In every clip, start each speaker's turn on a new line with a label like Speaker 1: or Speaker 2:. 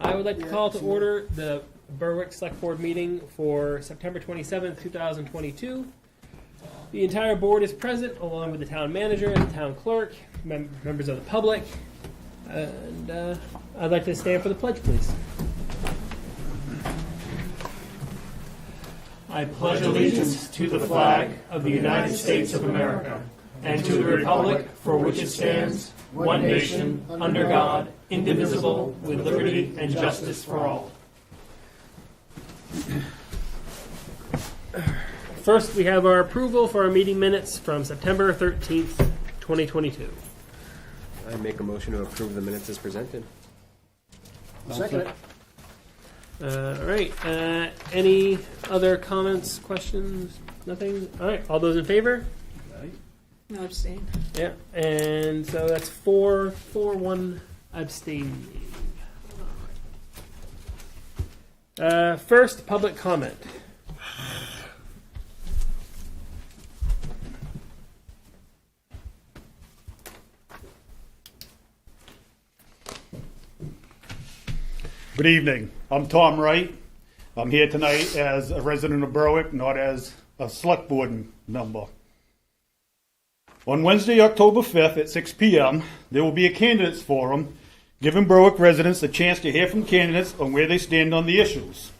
Speaker 1: I would like to call to order the Berwick Select Board meeting for September 27th, 2022. The entire board is present, along with the town manager and the town clerk, members of the public. And I'd like to stand for the pledge, please. I pledge allegiance to the flag of the United States of America and to the republic for which it stands, one nation, under God, indivisible, with liberty and justice for all. First, we have our approval for our meeting minutes from September 13th, 2022.
Speaker 2: I make a motion to approve the minutes as presented.
Speaker 3: Second.
Speaker 1: All right. Any other comments, questions? Nothing? All right. All those in favor?
Speaker 4: No abstain.
Speaker 1: Yeah. And so that's 4-1 abstaining. First, public comment.
Speaker 3: Good evening. I'm Tom Wright. I'm here tonight as a resident of Berwick, not as a select board member. On Wednesday, October 5th at 6 p.m., there will be a candidates forum giving Berwick residents a chance to hear from candidates on where they stand on the issues.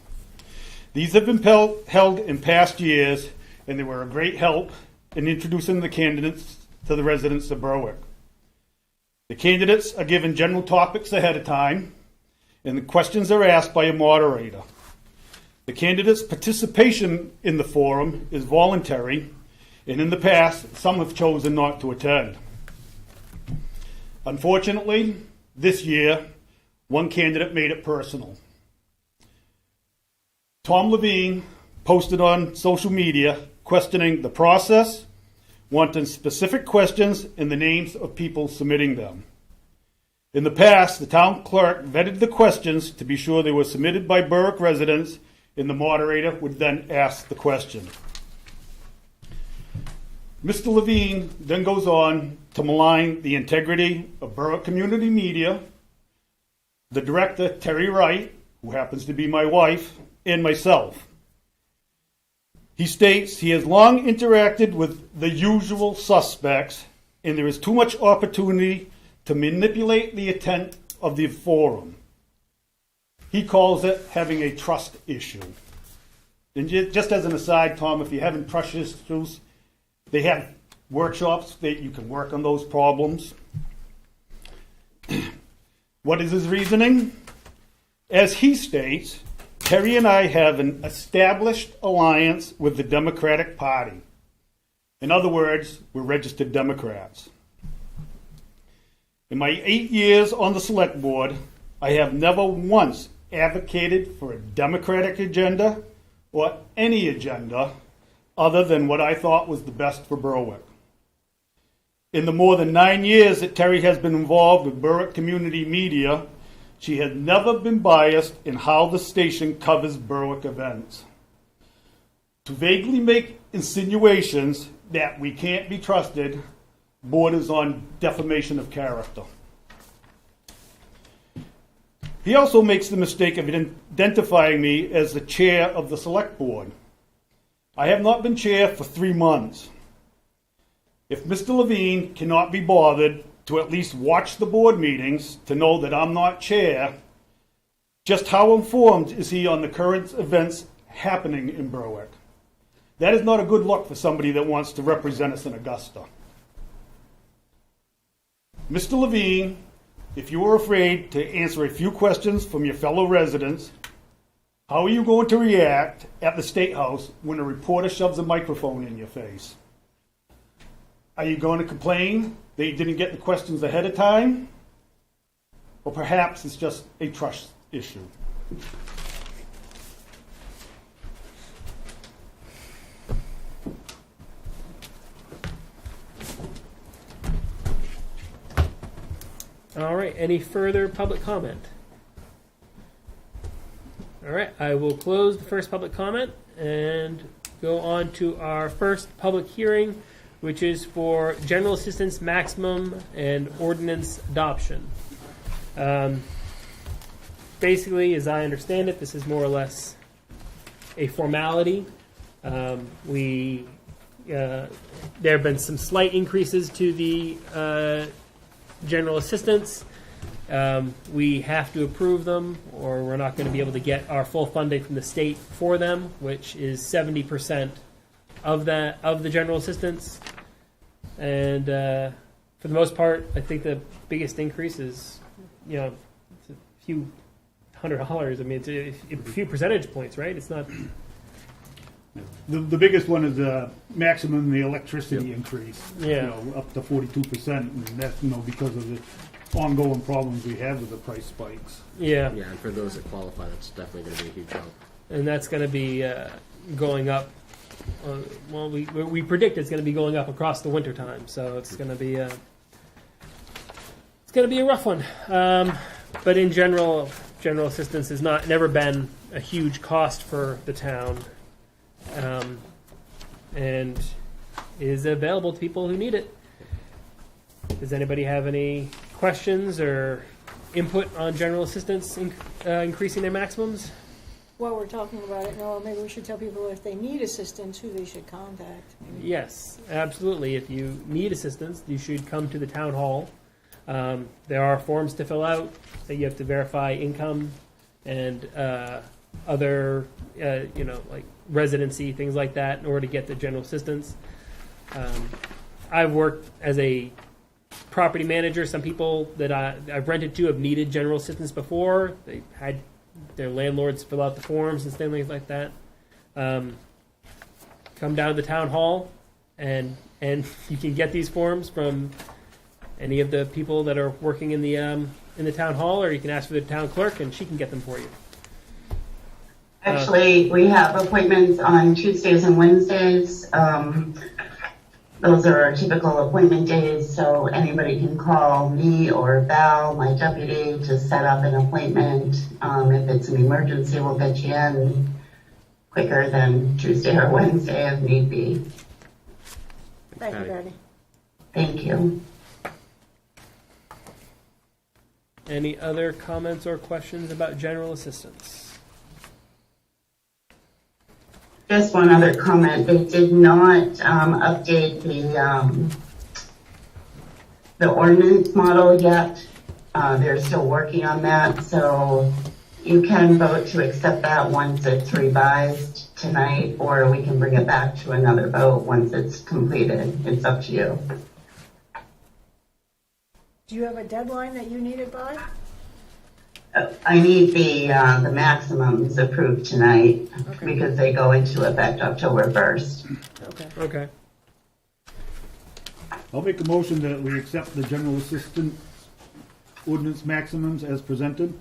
Speaker 3: These have been held in past years, and they were a great help in introducing the candidates to the residents of Berwick. The candidates are given general topics ahead of time, and the questions are asked by a moderator. The candidates' participation in the forum is voluntary, and in the past, some have chosen not to attend. Unfortunately, this year, one candidate made it personal. Tom Levine posted on social media questioning the process, wanting specific questions and the names of people submitting them. In the past, the town clerk vetted the questions to be sure they were submitted by Berwick residents, and the moderator would then ask the question. Mr. Levine then goes on to malign the integrity of Berwick Community Media, the director, Terry Wright, who happens to be my wife, and myself. He states he has long interacted with the usual suspects, and there is too much opportunity to manipulate the intent of the forum. He calls it having a trust issue. And just as an aside, Tom, if you're having trust issues, they have workshops that you can work on those problems. What is his reasoning? As he states, Terry and I have an established alliance with the Democratic Party. In other words, we're registered Democrats. In my 8 years on the select board, I have never once advocated for a Democratic agenda or any agenda other than what I thought was the best for Berwick. In the more than 9 years that Terry has been involved with Berwick Community Media, she has never been biased in how the station covers Berwick events. To vaguely make insinuations that we can't be trusted borders on defamation of character. He also makes the mistake of identifying me as the chair of the select board. I have not been chair for 3 months. If Mr. Levine cannot be bothered to at least watch the board meetings to know that I'm not chair, just how informed is he on the current events happening in Berwick? That is not a good look for somebody that wants to represent us in Augusta. Mr. Levine, if you are afraid to answer a few questions from your fellow residents, how are you going to react at the State House when a reporter shoves a microphone in your face? Are you going to complain that you didn't get the questions ahead of time? Or perhaps it's just a trust issue.
Speaker 1: All right. Any further public comment? All right. I will close the first public comment and go on to our first public hearing, which is for general assistance maximum and ordinance adoption. basically, as I understand it, this is more or less a formality. There have been some slight increases to the general assistance. We have to approve them, or we're not going to be able to get our full funding from the state for them, which is 70% of the general assistance. And for the most part, I think the biggest increase is, it's a few $100. I mean, it's a few percentage points, right? It's not.
Speaker 3: The biggest one is the maximum the electricity increase.
Speaker 1: Yeah.
Speaker 3: Up to 42%, and that's because of the ongoing problems we have with the price spikes.
Speaker 1: Yeah.
Speaker 2: Yeah, and for those that qualify, that's definitely going to be a huge help.
Speaker 1: And that's going to be going up. Well, we predict it's going to be going up across the winter time, so it's going to be a rough one. But in general assistance has never been a huge cost for the town, and is available to people who need it. Does anybody have any questions or input on general assistance increasing their maximums?
Speaker 4: While we're talking about it, Noah, maybe we should tell people if they need assistance, who they should contact. Maybe.
Speaker 1: Yes, absolutely. If you need assistance, you should come to the town hall. There are forms to fill out that you have to verify income and other, like residency, things like that, in order to get the general assistance. I've worked as a property manager. Some people that I've rented to have needed general assistance before. They had their landlords fill out the forms and things like that. Come down to the town hall, and you can get these forms from any of the people that are working in the town hall, or you can ask for the town clerk, and she can get them for you.
Speaker 5: Actually, we have appointments on Tuesdays and Wednesdays. Those are our typical appointment days, so anybody can call me or Val, my deputy, to set up an appointment. If it's an emergency, we'll get you in quicker than Tuesday or Wednesday if need be.
Speaker 4: Thank you, Betty.
Speaker 5: Thank you.
Speaker 1: Any other comments or questions about general assistance?
Speaker 5: Just one other comment. They did not update the ordinance model yet. They're still working on that, so you can vote to accept that once it's revised tonight, or we can bring it back to another vote once it's completed. It's up to you.
Speaker 4: Do you have a deadline that you need it by?
Speaker 5: I need the maximums approved tonight,
Speaker 4: Okay.
Speaker 5: because they go into effect October 1st.
Speaker 1: Okay.
Speaker 3: I'll make a motion that we accept the general assistance ordinance maximums as presented.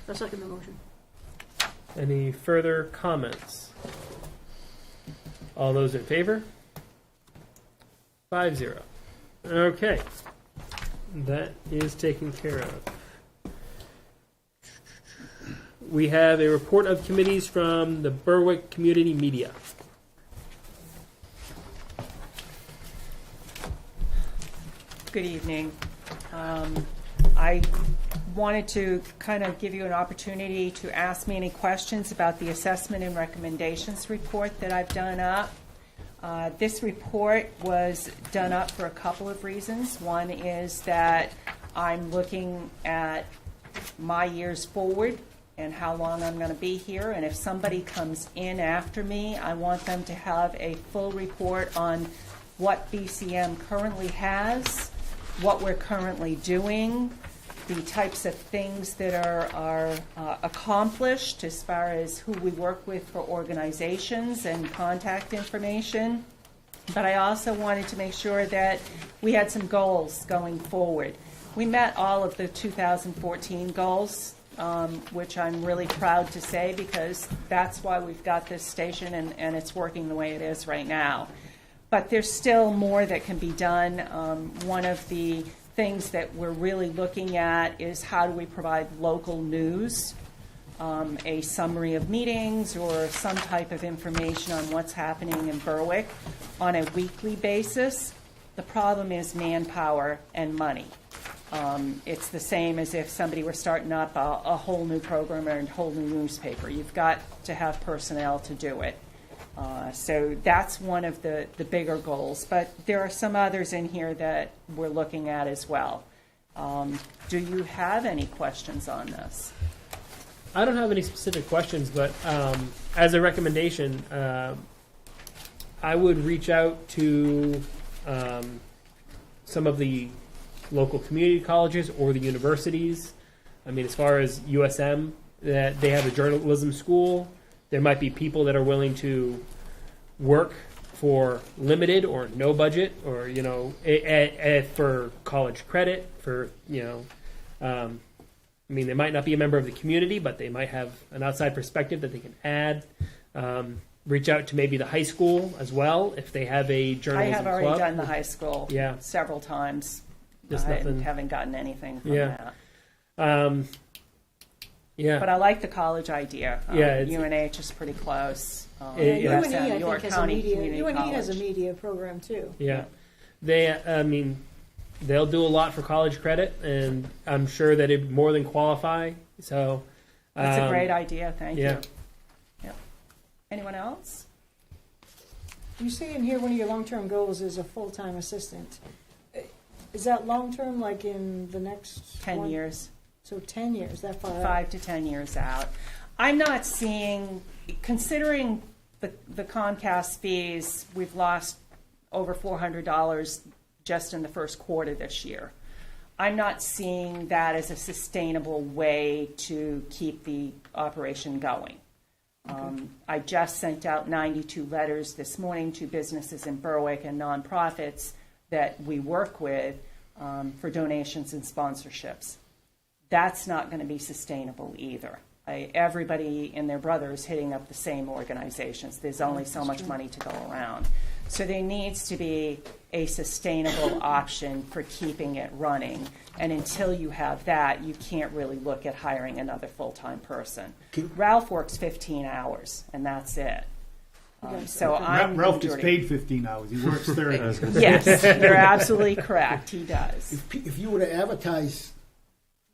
Speaker 4: I'll second the motion.
Speaker 1: Any further comments? All those in favor? 5-0. Okay. That is taken care of. We have a report of committees from the Berwick Community Media.
Speaker 6: Good evening. I wanted to kind of give you an opportunity to ask me any questions about the assessment and recommendations report that I've done up. This report was done up for a couple of reasons. One is that I'm looking at my years forward and how long I'm going to be here, and if somebody comes in after me, I want them to have a full report on what BCM currently has, what we're currently doing, the types of things that are accomplished as far as who we work with for organizations and contact information. But I also wanted to make sure that we had some goals going forward. We met all of the 2014 goals, which I'm really proud to say, because that's why we've got this station and it's working the way it is right now. But there's still more that can be done. One of the things that we're really looking at is how do we provide local news, a summary of meetings or some type of information on what's happening in Berwick on a weekly basis. The problem is manpower and money. It's the same as if somebody were starting up a whole new program or a whole new newspaper. You've got to have personnel to do it. So that's one of the bigger goals. But there are some others in here that we're looking at as well. Do you have any questions on this?
Speaker 1: I don't have any specific questions, but as a recommendation, I would reach out to some of the local community colleges or the universities. I mean, as far as USM, that they have a journalism school. There might be people that are willing to work for limited or no budget, or for college credit. For I mean, they might not be a member of the community, but they might have an outside perspective that they can add. Reach out to maybe the high school as well if they have a journalism
Speaker 6: I have already
Speaker 1: club.
Speaker 6: done the high school
Speaker 1: Yeah.
Speaker 6: several times.
Speaker 1: Just
Speaker 6: I
Speaker 1: nothing.
Speaker 6: haven't gotten anything from
Speaker 1: Yeah.
Speaker 6: that.
Speaker 1: Yeah.
Speaker 6: But I like the college idea.
Speaker 1: Yeah, it's-
Speaker 6: UNH is pretty close.
Speaker 1: Yeah.
Speaker 6: USM,
Speaker 4: UNE, I
Speaker 6: York
Speaker 4: think, has a
Speaker 6: County
Speaker 4: media,
Speaker 6: Community
Speaker 4: UNE has a
Speaker 6: College.
Speaker 4: media program too.
Speaker 1: Yeah, I mean, they'll do a lot for college credit, and I'm sure that it more than qualify. So
Speaker 6: That's a great idea. Thank
Speaker 1: yeah.
Speaker 6: you. Yep. Anyone else?
Speaker 4: You say in here one of your long-term goals is a full-time assistant. Is that long-term, like in the next
Speaker 6: 10 years.
Speaker 4: So 10 years, that far out?
Speaker 6: 5 to 10 years out. I'm not seeing, considering the Comcast fees, we've lost over $400 just in the first quarter this year. I'm not seeing that as a sustainable way to keep the operation going. I just sent out 92 letters this morning to businesses in Berwick and nonprofits that we work with for donations and sponsorships. That's not going to be sustainable either. Everybody and their brother is hitting up the same organizations. There's only so much money to go around. So there needs to be a sustainable option for keeping it running. And until you have that, you can't really look at hiring another full-time person. Ralph works 15 hours, and that's it. So I'm
Speaker 7: Ralph gets paid 15 hours. He works 30.
Speaker 6: Yes, you're absolutely correct. He does.
Speaker 8: If you were to advertise,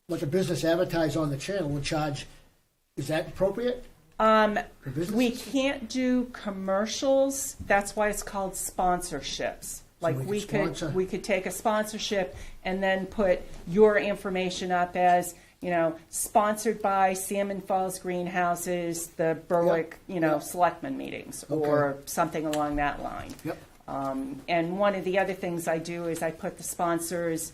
Speaker 8: like a business advertise on the channel and charge, is that appropriate? For business?
Speaker 6: We can't do commercials. That's why it's called sponsorships. Like
Speaker 8: we could sponsor.
Speaker 6: we could take a sponsorship and then put your information up as, sponsored by Salmon Falls Greenhouses, the Berwick, selectman meetings, or something along that line.
Speaker 8: Yep.
Speaker 6: And one of the other things I do is I put the sponsors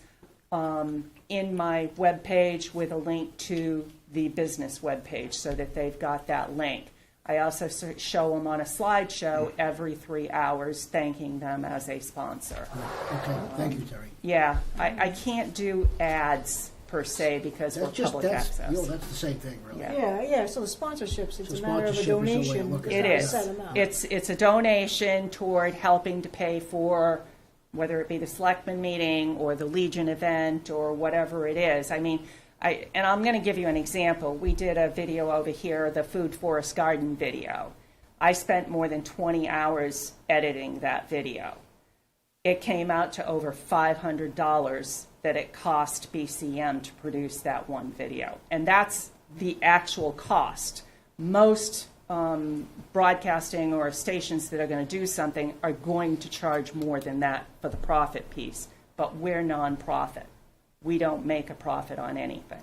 Speaker 6: in my webpage with a link to the business webpage so that they've got that link. I also show them on a slideshow every 3 hours, thanking them as a sponsor.
Speaker 8: Okay, thank you, Terry.
Speaker 6: Yeah, I can't do ads per se because we're public access.
Speaker 8: That's the same thing, really.
Speaker 6: Yeah.
Speaker 4: Yeah, so the sponsorships, it's
Speaker 8: So
Speaker 4: a matter of a
Speaker 8: sponsorship is the way to
Speaker 4: donation.
Speaker 8: look at
Speaker 6: It
Speaker 8: it.
Speaker 6: is.
Speaker 4: Set amount.
Speaker 6: It's a donation toward helping to pay for whether it be the selectman meeting or the Legion event or whatever it is. I mean, and I'm going to give you an example. We did a video over here, the Food Forest Garden video. I spent more than 20 hours editing that video. It came out to over $500 that it cost BCM to produce that one video. And that's the actual cost. Most broadcasting or stations that are going to do something are going to charge more than that for the profit piece. But we're nonprofit. We don't make a profit on anything.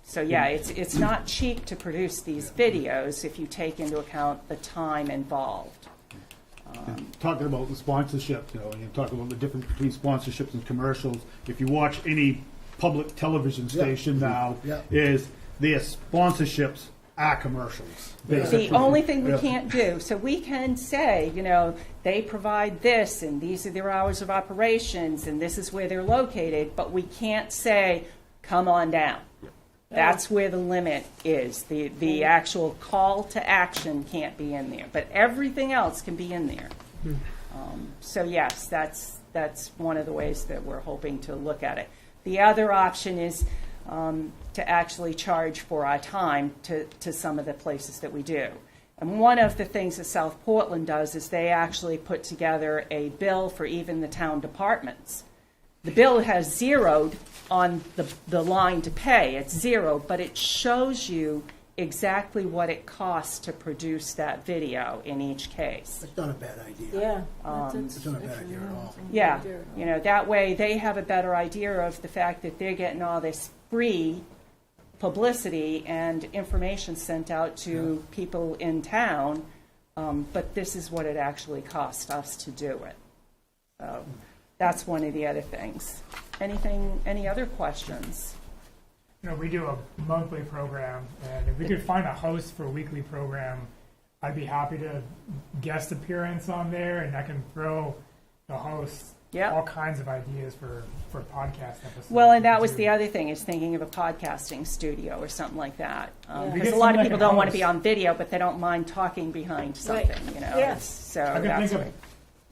Speaker 6: So yeah, it's not cheap to produce these videos if you take into account the time involved.
Speaker 7: Talking about the sponsorship, and you're talking about the difference between sponsorships and commercials. If you watch any public television station now, is their sponsorships are commercials.
Speaker 6: The only thing we can't do, so we can say, they provide this, and these are their hours of operations, and this is where they're located, but we can't say, come on down. That's where the limit is. The actual call to action can't be in there, but everything else can be in there. So yes, that's one of the ways that we're hoping to look at it. The other option is to actually charge for our time to some of the places that we do. And one of the things that South Portland does is they actually put together a bill for even the town departments. the bill has zeroed on the line to pay. It's zero, but it shows you exactly what it costs to produce that video in each case.
Speaker 8: That's not a bad idea.
Speaker 4: Yeah.
Speaker 8: It's not a bad idea at all.
Speaker 6: Yeah, you know, that way they have a better idea of the fact that they're getting all this free publicity and information sent out to people in town, but this is what it actually cost us to do it. So that's one of the other things. Any other questions?
Speaker 9: You know, we do a monthly program, and if we could find a host for a weekly program, I'd be happy to guest appearance on there, and I can throw the host all kinds of ideas for podcast episodes.
Speaker 6: Well, and that was the other thing, is thinking of a podcasting studio or something like that.
Speaker 9: We
Speaker 6: Because
Speaker 9: get
Speaker 6: a lot of
Speaker 9: something
Speaker 6: people
Speaker 9: like a
Speaker 6: don't want to be
Speaker 9: host.
Speaker 6: on video, but they don't mind talking behind something, you know.
Speaker 4: Yeah.
Speaker 6: So
Speaker 9: I can
Speaker 6: that's
Speaker 9: think
Speaker 6: right.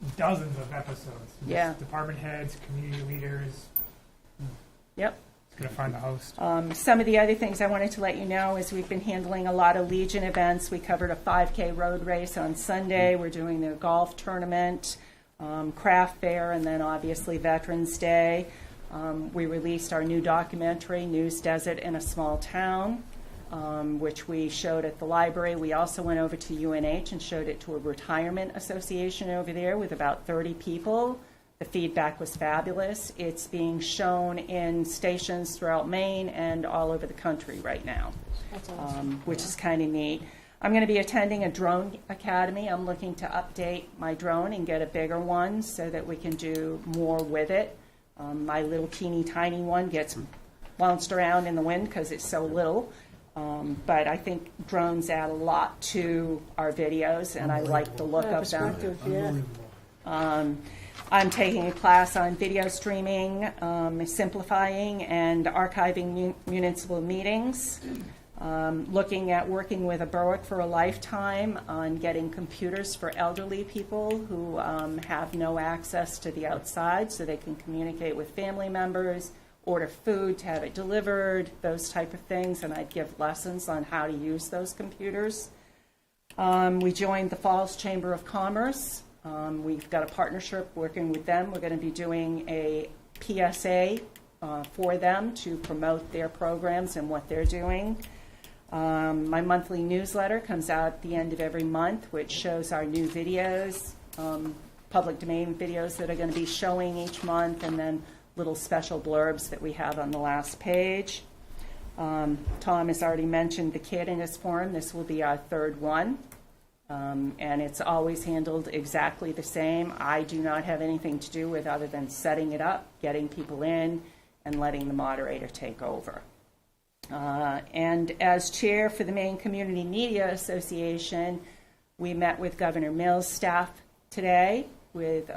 Speaker 9: of dozens of episodes. Just
Speaker 6: Yeah.
Speaker 9: department heads, community leaders.
Speaker 6: Yep.
Speaker 9: Going to find the host.
Speaker 6: Some of the other things I wanted to let you know is we've been handling a lot of Legion events. We covered a 5K road race on Sunday. We're doing the golf tournament, craft fair, and then obviously Veterans Day. We released our new documentary, News Desert in a Small Town, which we showed at the library. We also went over to UNH and showed it to a retirement association over there with about 30 people. The feedback was fabulous. It's being shown in stations throughout Maine and all over the country right now,
Speaker 4: That's awesome.
Speaker 6: which is kind of neat. I'm going to be attending a drone academy. I'm looking to update my drone and get a bigger one so that we can do more with it. My little teeny tiny one gets bounced around in the wind because it's so little. But I think drones add a lot to our videos, and I like the look of them.
Speaker 8: Unbelievable.
Speaker 6: I'm taking a class on video streaming, simplifying and archiving municipal meetings, looking at working with a Berwick for a lifetime on getting computers for elderly people who have no access to the outside so they can communicate with family members, order food to have it delivered, those type of things, and I'd give lessons on how to use those computers. We joined the Falls Chamber of Commerce. We've got a partnership working with them. We're going to be doing a PSA for them to promote their programs and what they're doing. My monthly newsletter comes out at the end of every month, which shows our new videos, public domain videos that are going to be showing each month, and then little special blurbs that we have on the last page. Tom has already mentioned the Candidates Forum. This will be our third one. And it's always handled exactly the same. I do not have anything to do with other than setting it up, getting people in, and letting the moderator take over. And as chair for the Maine Community Media Association, we met with Governor Mills' staff today with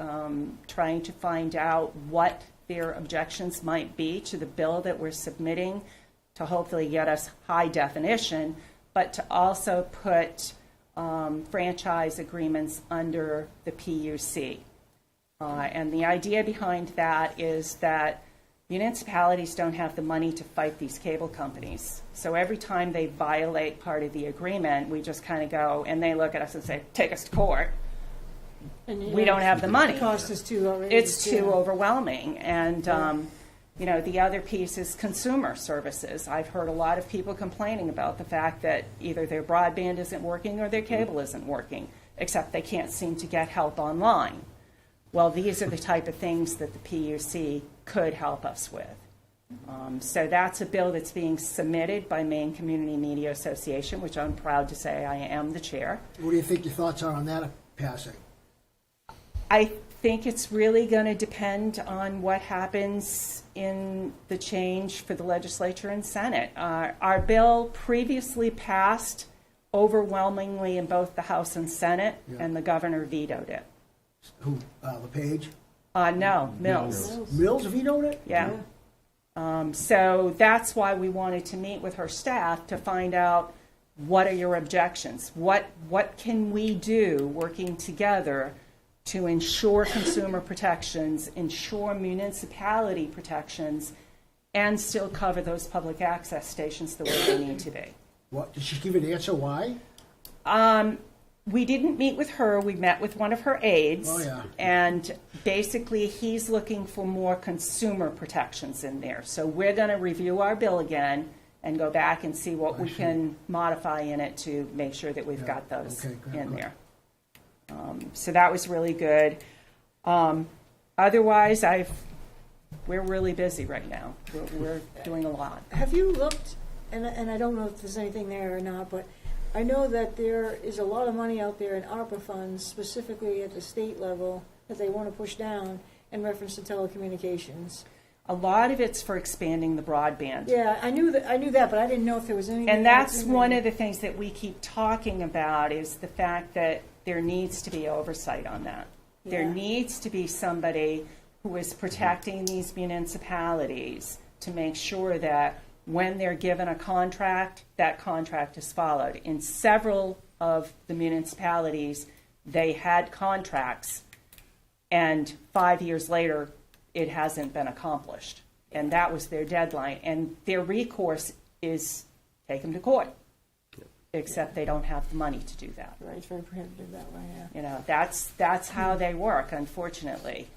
Speaker 6: trying to find out what their objections might be to the bill that we're submitting to hopefully get us high definition, but to also put franchise agreements under the PUC. And the idea behind that is that municipalities don't have the money to fight these cable companies. So every time they violate part of the agreement, we just kind of go, and they look at us and say, take us to court.
Speaker 4: And,
Speaker 6: We don't have the money.
Speaker 4: The cost is too outrageous.
Speaker 6: It's too overwhelming. And, you know, the other piece is consumer services. I've heard a lot of people complaining about the fact that either their broadband isn't working or their cable isn't working, except they can't seem to get help online. Well, these are the type of things that the PUC could help us with. So that's a bill that's being submitted by Maine Community Media Association, which I'm proud to say I am the chair.
Speaker 8: What do you think your thoughts are on that passing?
Speaker 6: I think it's really going to depend on what happens in the change for the legislature and Senate. Our bill previously passed overwhelmingly in both the House and Senate, and the governor vetoed it.
Speaker 8: Who, LePage?
Speaker 6: No, Mills.
Speaker 8: Mills vetoed it?
Speaker 6: Yeah. So that's why we wanted to meet with her staff to find out what are your objections? What can we do working together to ensure consumer protections, ensure municipality protections, and still cover those public access stations the way they need to be.
Speaker 8: What, did she give an answer why?
Speaker 6: We didn't meet with her. We met with one of her aides.
Speaker 8: Oh, yeah.
Speaker 6: And basically, he's looking for more consumer protections in there. So we're going to review our bill again and go back and see what we can modify in it to make sure that we've got those in there. So that was really good. Otherwise, we're really busy right now. We're doing a lot.
Speaker 4: Have you looked, and I don't know if there's anything there or not, but I know that there is a lot of money out there in ARPA funds, specifically at the state level, that they want to push down in reference to telecommunications.
Speaker 6: A lot of it's for expanding the broadband.
Speaker 4: Yeah, I knew that, but I didn't know if there was anything.
Speaker 6: And that's one of the things that we keep talking about is the fact that there needs to be oversight on that. Yeah. There needs to be somebody who is protecting these municipalities to make sure that when they're given a contract, that contract is followed. In several of the municipalities, they had contracts, and 5 years later, it hasn't been accomplished. And that was their deadline. And their recourse is take them to court, except they don't have the money to do that.
Speaker 4: Right, it's very prohibitive that way, yeah.
Speaker 6: You know, that's how they work, unfortunately.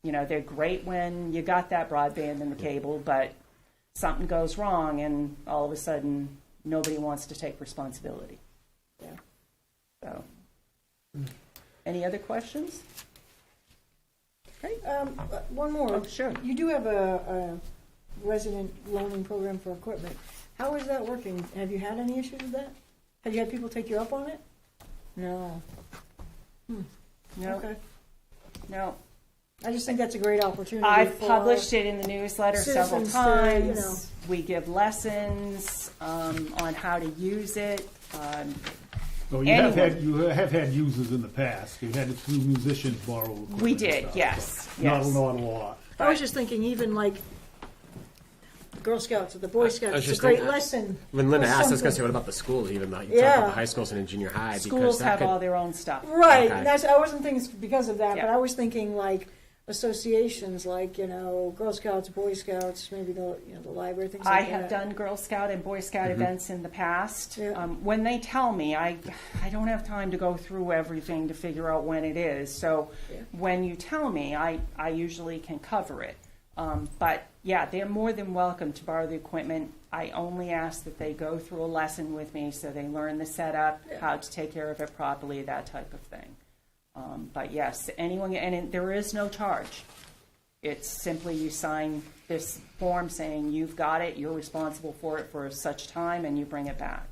Speaker 6: You know, they're great when you got that broadband and the cable, but something goes wrong and all of a sudden nobody wants to take responsibility.
Speaker 4: Yeah.
Speaker 6: So, any other questions? Great.
Speaker 4: One more.
Speaker 6: Oh, sure.
Speaker 4: You do have a resident loaning program for equipment. How is that working? Have you had any issues with that? Have you had people take you up on it? No.
Speaker 6: No.
Speaker 4: Okay.
Speaker 6: No.
Speaker 4: I just think that's a great opportunity.
Speaker 6: I've published it in the newsletter several
Speaker 4: citizens
Speaker 6: times.
Speaker 4: to, you know.
Speaker 6: We give lessons on how to use it.
Speaker 7: Well, you have had users in the past. You've had a few musicians borrow equipment.
Speaker 6: We
Speaker 7: and
Speaker 6: did,
Speaker 7: stuff,
Speaker 6: yes.
Speaker 7: so
Speaker 6: Yes.
Speaker 7: Not a lot.
Speaker 4: I was just thinking, even like Girl Scouts or the Boy Scouts,
Speaker 2: was
Speaker 4: it's a
Speaker 2: just
Speaker 4: great
Speaker 2: thinking-
Speaker 4: lesson.
Speaker 2: When Linda
Speaker 4: or
Speaker 2: asked, I was going to say,
Speaker 4: something.
Speaker 2: what about the schools? Even though you talk
Speaker 4: Yeah.
Speaker 2: about the high schools and in junior high, because
Speaker 6: Schools
Speaker 2: that
Speaker 6: have
Speaker 2: could,
Speaker 6: all their own stuff.
Speaker 4: Right.
Speaker 2: Okay.
Speaker 4: That's I wasn't thinking because of that,
Speaker 6: Yeah.
Speaker 4: but I was thinking like associations, like Girl Scouts, Boy Scouts, maybe the library, things
Speaker 6: I
Speaker 4: like that.
Speaker 6: have done Girl Scout and Boy Scout events in the past.
Speaker 4: Yeah.
Speaker 6: When they tell me, I don't have time to go through everything to figure out when it is. So
Speaker 4: Yeah.
Speaker 6: when you tell me, I usually can cover it. But yeah, they're more than welcome to borrow the equipment. I only ask that they go through a lesson with me so they learn the setup, how to take care of it properly, that type of thing. But yes, anyone, and there is no charge. It's simply you sign this form saying you've got it, you're responsible for it for such time, and you bring it back.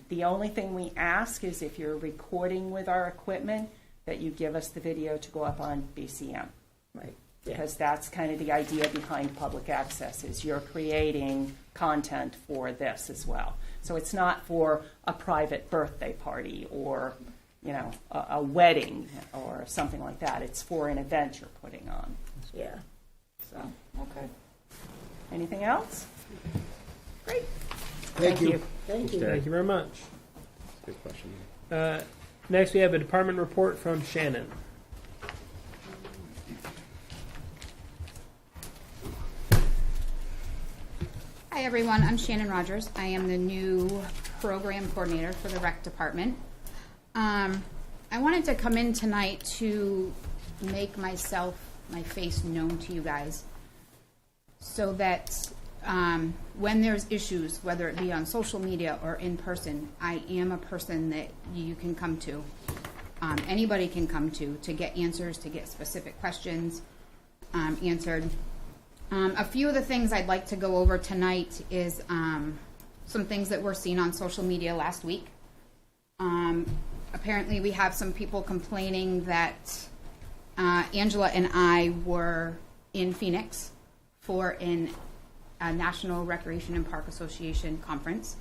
Speaker 6: The only thing we ask is if you're recording with our equipment, that you give us the video to go up on BCM.
Speaker 4: Right.
Speaker 6: Because that's kind of the idea behind public access, is you're creating content for this as well. So it's not for a private birthday party or a wedding or something like that. It's for an event you're putting on.
Speaker 4: Yeah.
Speaker 6: So, okay. Anything else? Great.
Speaker 8: Thank you.
Speaker 4: Thank you.
Speaker 1: Thank you very much.
Speaker 2: Good question.
Speaker 1: Next, we have a department report from Shannon.
Speaker 10: Hi everyone, I'm Shannon Rogers. I am the new program coordinator for the rec department. I wanted to come in tonight to make my face known to you guys so that when there's issues, whether it be on social media or in person, I am a person that you can come to. Anybody can come to get answers, to get specific questions answered. A few of the things I'd like to go over tonight is some things that were seen on social media last week. Apparently we have some people complaining that Angela and I were in Phoenix for a National Recreation and Park Association conference.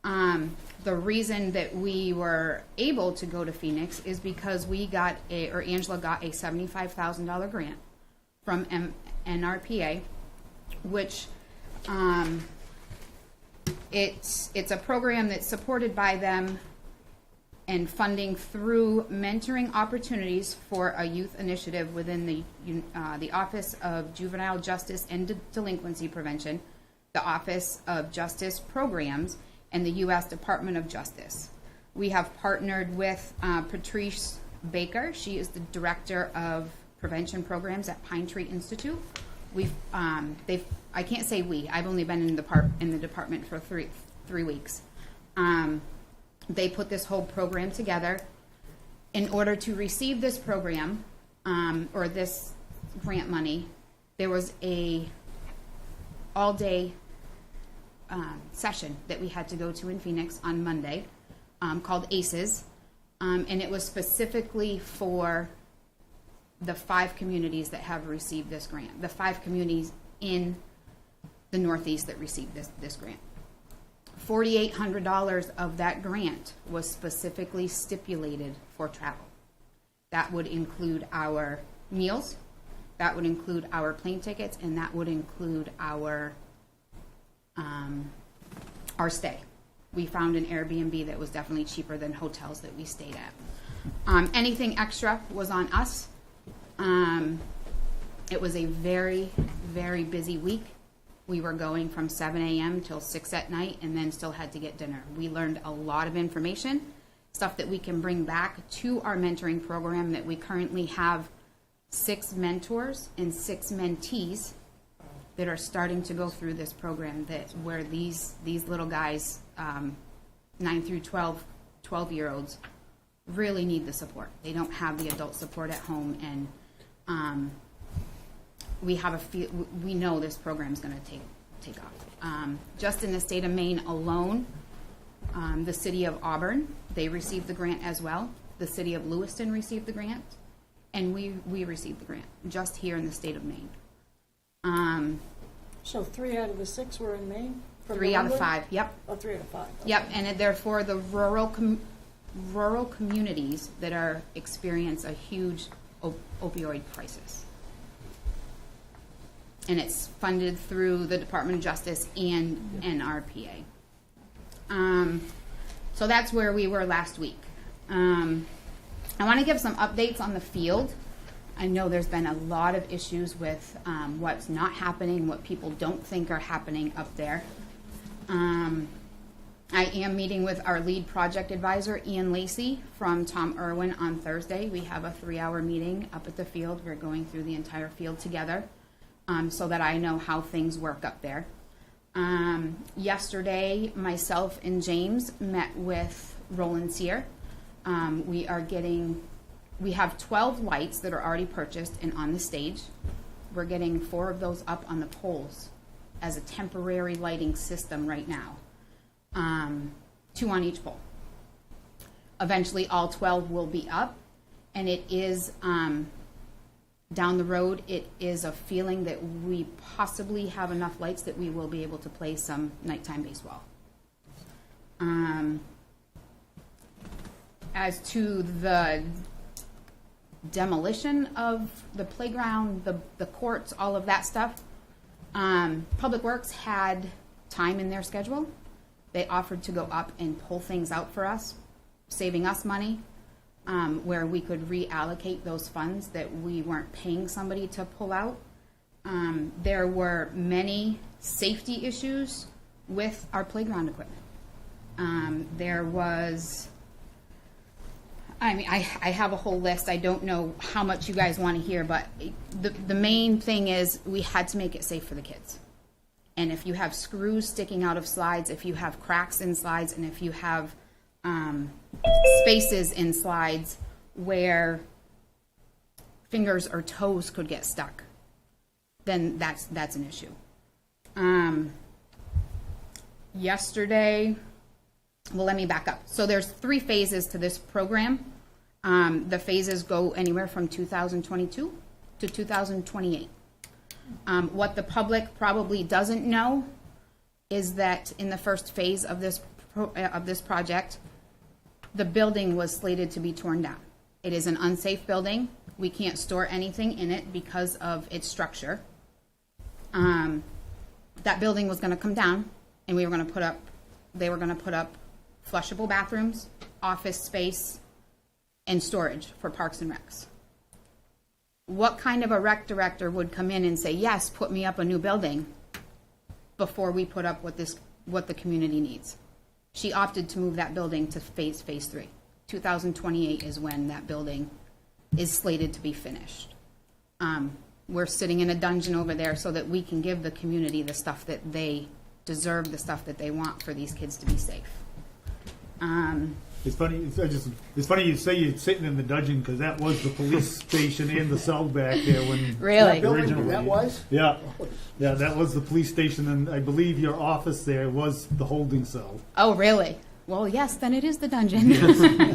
Speaker 10: The reason that we were able to go to Phoenix is because Angela got a $75,000 grant from NRPA, which it's a program that's supported by them and funding through mentoring opportunities for a youth initiative within the Office of Juvenile Justice and Delinquency Prevention, the Office of Justice Programs, and the U.S. Department of Justice. We have partnered with Patrice Baker. She is the Director of Prevention Programs at Pine Tree Institute. I can't say we. I've only been in the department for three weeks. They put this whole program together. In order to receive this program or this grant money, there was a all-day session that we had to go to in Phoenix on Monday called ACES, and it was specifically for the 5 communities that have received this grant, the 5 communities in the Northeast that received this grant. $4,800 of that grant was specifically stipulated for travel. That would include our meals, that would include our plane tickets, and that would include our stay. We found an Airbnb that was definitely cheaper than hotels that we stayed at. Anything extra was on us. It was a very, very busy week. We were going from 7 a.m. till 6 at night and then still had to get dinner. We learned a lot of information, stuff that we can bring back to our mentoring program, that we currently have 6 mentors and 6 mentees that are starting to go through this program, that where these little guys, 9 through 12-year-olds, really need the support. They don't have the adult support at home, and we know this program is going to take off. Just in the state of Maine alone, the city of Auburn, they received the grant as well. The city of Lewiston received the grant, and we received the grant just here in the state of Maine.
Speaker 4: So 3 out of the 6 were in Maine?
Speaker 10: 3 out of 5, yep.
Speaker 4: Oh, 3 out of 5. Okay.
Speaker 10: Yep, and they're for the rural communities that experience a huge opioid crisis. And it's funded through the Department of Justice and NRPA. So that's where we were last week. I want to give some updates on the field. I know there's been a lot of issues with what's not happening, what people don't think are happening up there. I am meeting with our lead project advisor, Ian Lacey, from Tom Irwin on Thursday. We have a 3-hour meeting up at the field. We're going through the entire field together so that I know how things work up there. Yesterday, myself and James met with Roland Sear. We have 12 lights that are already purchased and on the stage. We're getting 4 of those up on the poles as a temporary lighting system right now. 2 on each pole. Eventually all 12 will be up, and it is down the road, it is a feeling that we possibly have enough lights that we will be able to play some nighttime baseball. As to the demolition of the playground, the courts, all of that stuff, Public Works had time in their schedule. They offered to go up and pull things out for us, saving us money, where we could reallocate those funds that we weren't paying somebody to pull out. There were many safety issues with our playground equipment. There was, I have a whole list. I don't know how much you guys want to hear, but the main thing is we had to make it safe for the kids. And if you have screws sticking out of slides, if you have cracks in slides, and if you have spaces in slides where fingers or toes could get stuck, then that's an issue. Yesterday, well, let me back up. So there's 3 phases to this program. The phases go anywhere from 2022 to 2028. What the public probably doesn't know is that in the first phase of this project, the building was slated to be torn down. It is an unsafe building. We can't store anything in it because of its structure. That building was going to come down, and they were going to put up flushable bathrooms, office space, and storage for Parks and Recs. What kind of a rec director would come in and say, yes, put me up a new building before we put up what the community needs? She opted to move that building to phase 3. 2028 is when that building is slated to be finished. We're sitting in a dungeon over there so that we can give the community the stuff that they deserve, the stuff that they want for these kids to be safe.
Speaker 7: It's funny. It's funny you say you're sitting in the dungeon because that was the police station and the cell back there when
Speaker 10: Really?
Speaker 7: originally.
Speaker 8: That was?
Speaker 7: Yeah, that was the police station, and I believe your office there was the holding cell.
Speaker 10: Oh, really? Well, yes, then it is the dungeon.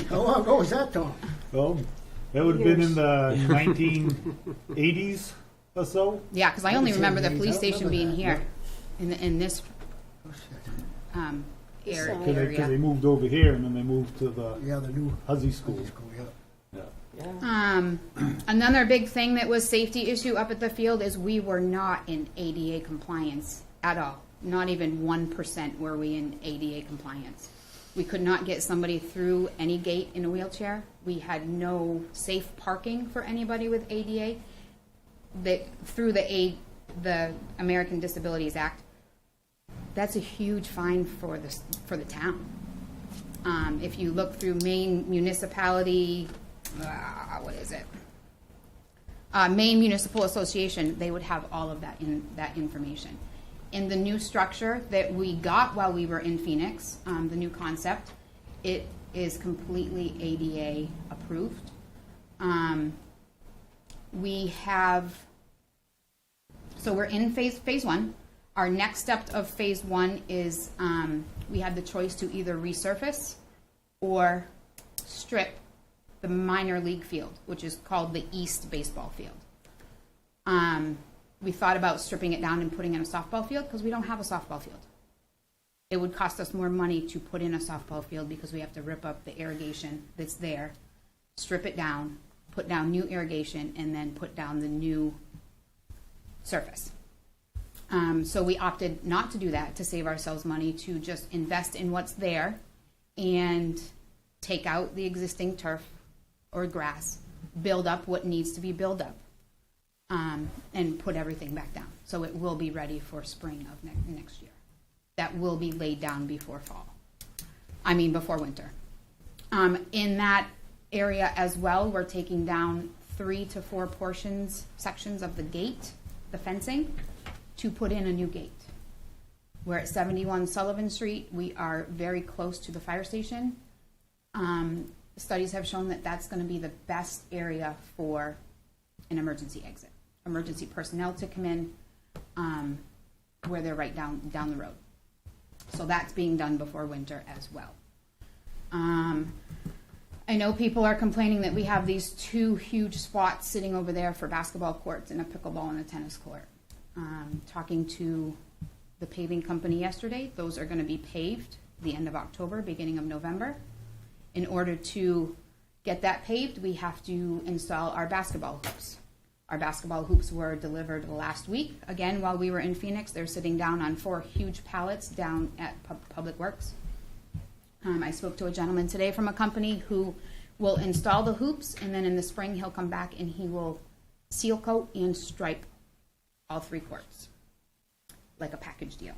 Speaker 8: How long ago was that, Tom?
Speaker 7: Well, that would have been in the 1980s or so.
Speaker 10: Yeah, because I only remember the police
Speaker 8: I don't
Speaker 10: station
Speaker 8: remember
Speaker 10: being
Speaker 8: that.
Speaker 10: here, in this area.
Speaker 7: Because they moved over here, and then they moved to the
Speaker 8: Yeah, the new
Speaker 7: Huzzy School.
Speaker 8: yeah.
Speaker 10: Another big thing that was safety issue up at the field is we were not in ADA compliance at all. Not even 1% were we in ADA compliance. We could not get somebody through any gate in a wheelchair. We had no safe parking for anybody with ADA. Through the American Disabilities Act, that's a huge fine for the town. If you look through Maine Municipality, what is it? Maine Municipal Association, they would have all of that information. In the new structure that we got while we were in Phoenix, the new concept, it is completely ADA approved. So we're in phase 1. Our next step of phase 1 is we had the choice to either resurface or strip the minor league field, which is called the East Baseball Field. We thought about stripping it down and putting in a softball field because we don't have a softball field. It would cost us more money to put in a softball field because we have to rip up the irrigation that's there, strip it down, put down new irrigation, and then put down the new surface. So we opted not to do that to save ourselves money, to just invest in what's there and take out the existing turf or grass, build up what needs to be built up, and put everything back down. So it will be ready for spring of next year. That will be laid down before before winter. In that area as well, we're taking down 3 to 4 sections of the gate, the fencing, to put in a new gate. We're at 71 Sullivan Street. We are very close to the fire station. Studies have shown that that's going to be the best area for an emergency exit. Emergency personnel to come in where they're right down the road. So that's being done before winter as well. I know people are complaining that we have these 2 huge spots sitting over there for basketball courts and a pickleball and a tennis court. Talking to the paving company yesterday, those are going to be paved the end of October, beginning of November. In order to get that paved, we have to install our basketball hoops. Our basketball hoops were delivered last week. Again, while we were in Phoenix, they're sitting down on 4 huge pallets down at Public Works. I spoke to a gentleman today from a company who will install the hoops, and then in the spring he'll come back and he will seal coat and stripe all 3 courts, like a package deal.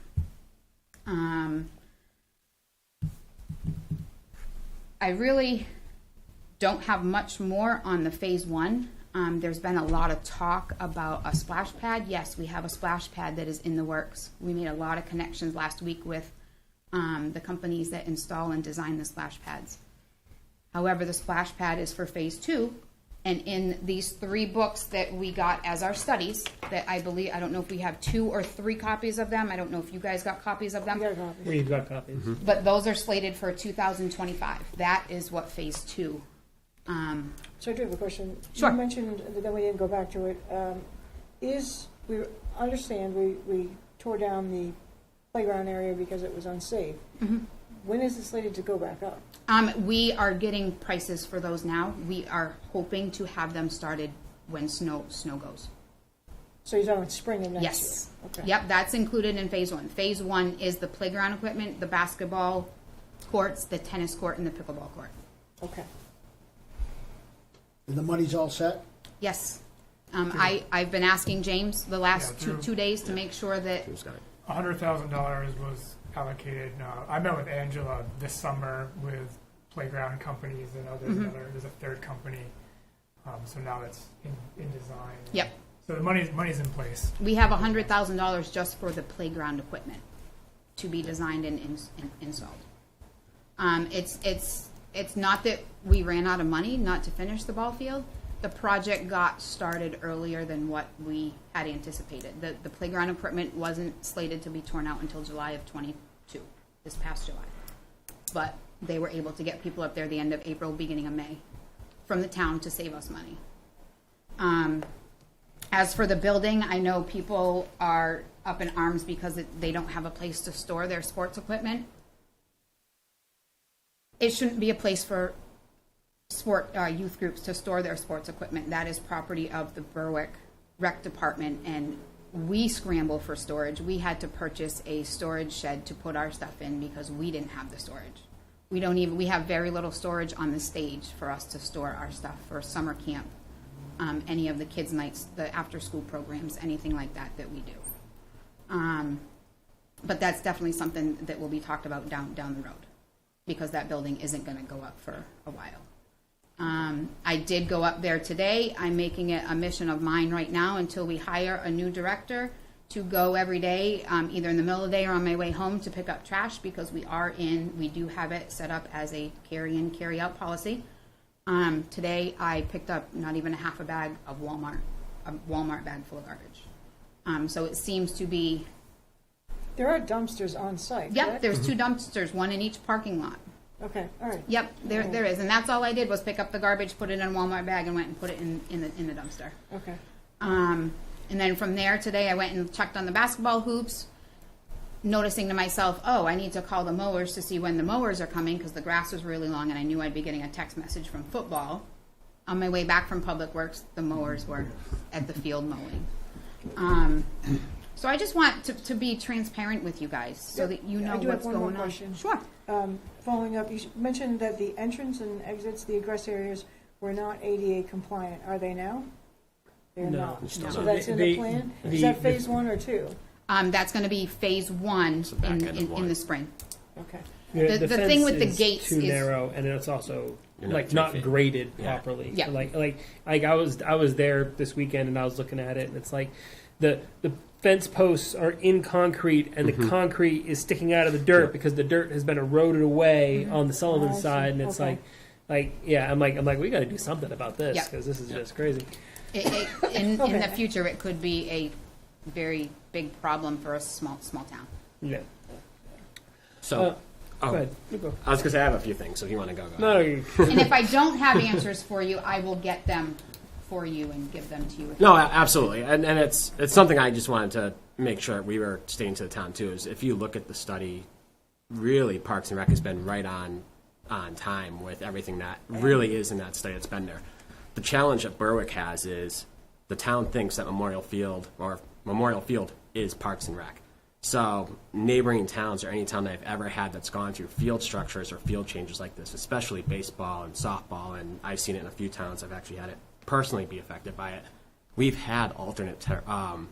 Speaker 10: I really don't have much more on the phase 1. There's been a lot of talk about a splash pad. Yes, we have a splash pad that is in the works. We made a lot of connections last week with the companies that install and design the splash pads. However, the splash pad is for phase 2. And in these 3 books that we got as our studies, that I don't know if we have 2 or 3 copies of them. I don't know if you guys got copies of them.
Speaker 1: We've got copies.
Speaker 2: Mm-hmm.
Speaker 10: But those are slated for 2025. That is what phase 2.
Speaker 4: So I do have a question.
Speaker 10: Sure.
Speaker 4: You mentioned, then we didn't go back to it, we understand we tore down the playground area because it was unsafe.
Speaker 10: Mm-hmm.
Speaker 4: When is it slated to go back up?
Speaker 10: We are getting prices for those now. We are hoping to have them started when snow goes.
Speaker 4: So you're talking spring of next year?
Speaker 10: Yes.
Speaker 4: Okay.
Speaker 10: Yep, that's included in phase 1. Phase 1 is the playground equipment, the basketball courts, the tennis court, and the pickleball court.
Speaker 4: Okay.
Speaker 8: And the money's all set?
Speaker 10: Yes. I've been asking James the last two days to make sure that
Speaker 9: $100,000 was allocated. I met with Angela this summer with playground companies, and there's a third company. So now it's in design.
Speaker 10: Yep.
Speaker 9: So the money's in place.
Speaker 10: We have $100,000 just for the playground equipment to be designed and installed. It's not that we ran out of money not to finish the ball field. The project got started earlier than what we had anticipated. The playground equipment wasn't slated to be torn out until July of 22, this past July. But they were able to get people up there the end of April, beginning of May, from the town to save us money. As for the building, I know people are up in arms because they don't have a place to store their sports equipment. It shouldn't be a place for youth groups to store their sports equipment. That is property of the Berwick Rec Department, and we scramble for storage. We had to purchase a storage shed to put our stuff in because we didn't have the storage. We have very little storage on the stage for us to store our stuff for summer camp, any of the kids' nights, the after-school programs, anything like that we do. But that's definitely something that will be talked about down the road, because that building isn't going to go up for a while. I did go up there today. I'm making it a mission of mine right now until we hire a new director to go every day, either in the middle of the day or on my way home to pick up trash, because we do have it set up as a carry-in, carry-out policy. Today I picked up not even a half a bag of a Walmart bag full of garbage. So it seems to be...
Speaker 4: There are dumpsters on site.
Speaker 10: Yep,
Speaker 4: correct?
Speaker 10: there's 2 dumpsters, one in each parking lot.
Speaker 4: Okay, all right.
Speaker 10: Yep, there is, and that's all I did was pick up the garbage, put it in a Walmart bag, and went and put it in the dumpster.
Speaker 4: Okay.
Speaker 10: And then from there today, I went and checked on the basketball hoops, noticing to myself, oh, I need to call the mowers to see when the mowers are coming, because the grass was really long, and I knew I'd be getting a text message from football. On my way back from Public Works, the mowers were at the field mowing. So I just want to be transparent with you guys so that you know what's going on.
Speaker 4: I do have one more question.
Speaker 10: Sure.
Speaker 4: Following up, you mentioned that the entrance and exits, the egress areas, were not ADA compliant. Are they now? They're
Speaker 1: No.
Speaker 4: not.
Speaker 1: No.
Speaker 4: So that's in the plan? Is that phase 1 or 2?
Speaker 10: That's going to be phase 1
Speaker 2: So back end of
Speaker 10: in
Speaker 2: one.
Speaker 10: the spring.
Speaker 4: Okay.
Speaker 10: The thing
Speaker 1: fence
Speaker 10: with the
Speaker 1: is
Speaker 10: gates
Speaker 1: too
Speaker 10: is-
Speaker 1: narrow, and it's also
Speaker 2: You're not
Speaker 1: like
Speaker 2: 3
Speaker 1: not
Speaker 2: feet.
Speaker 1: graded
Speaker 2: Yeah.
Speaker 1: properly.
Speaker 10: Yeah.
Speaker 1: Like I was there this weekend, and I was looking at it, and it's like the fence posts are in concrete, and the concrete is sticking out of the dirt because the dirt has been eroded away on the Sullivan
Speaker 4: I see.
Speaker 1: side, and it's
Speaker 4: Okay.
Speaker 1: I'm like we got to do something about this,
Speaker 10: Yeah.
Speaker 1: because this is just crazy.
Speaker 10: In the
Speaker 4: Okay.
Speaker 10: future, it could be a very big problem for a small town.
Speaker 1: Yeah.
Speaker 2: So,
Speaker 1: Go ahead. You go.
Speaker 2: I was going to say I have a few things, so if you want to go ahead.
Speaker 1: No, you,
Speaker 10: And if I don't have answers for you, I will get them for you and give them to you.
Speaker 2: No, absolutely, and it's something I just wanted to make sure we were staying to the town too. Is if you look at the study, really Parks and Rec has been right on time with everything that really is in that study that's been there. The challenge that Berwick has is the town thinks that Memorial Field is Parks and Rec. So neighboring towns or any town that I've ever had that's gone through field structures or field changes like this, especially baseball and softball, and I've seen it in a few towns. I've actually had it personally be affected by it. We've had alternate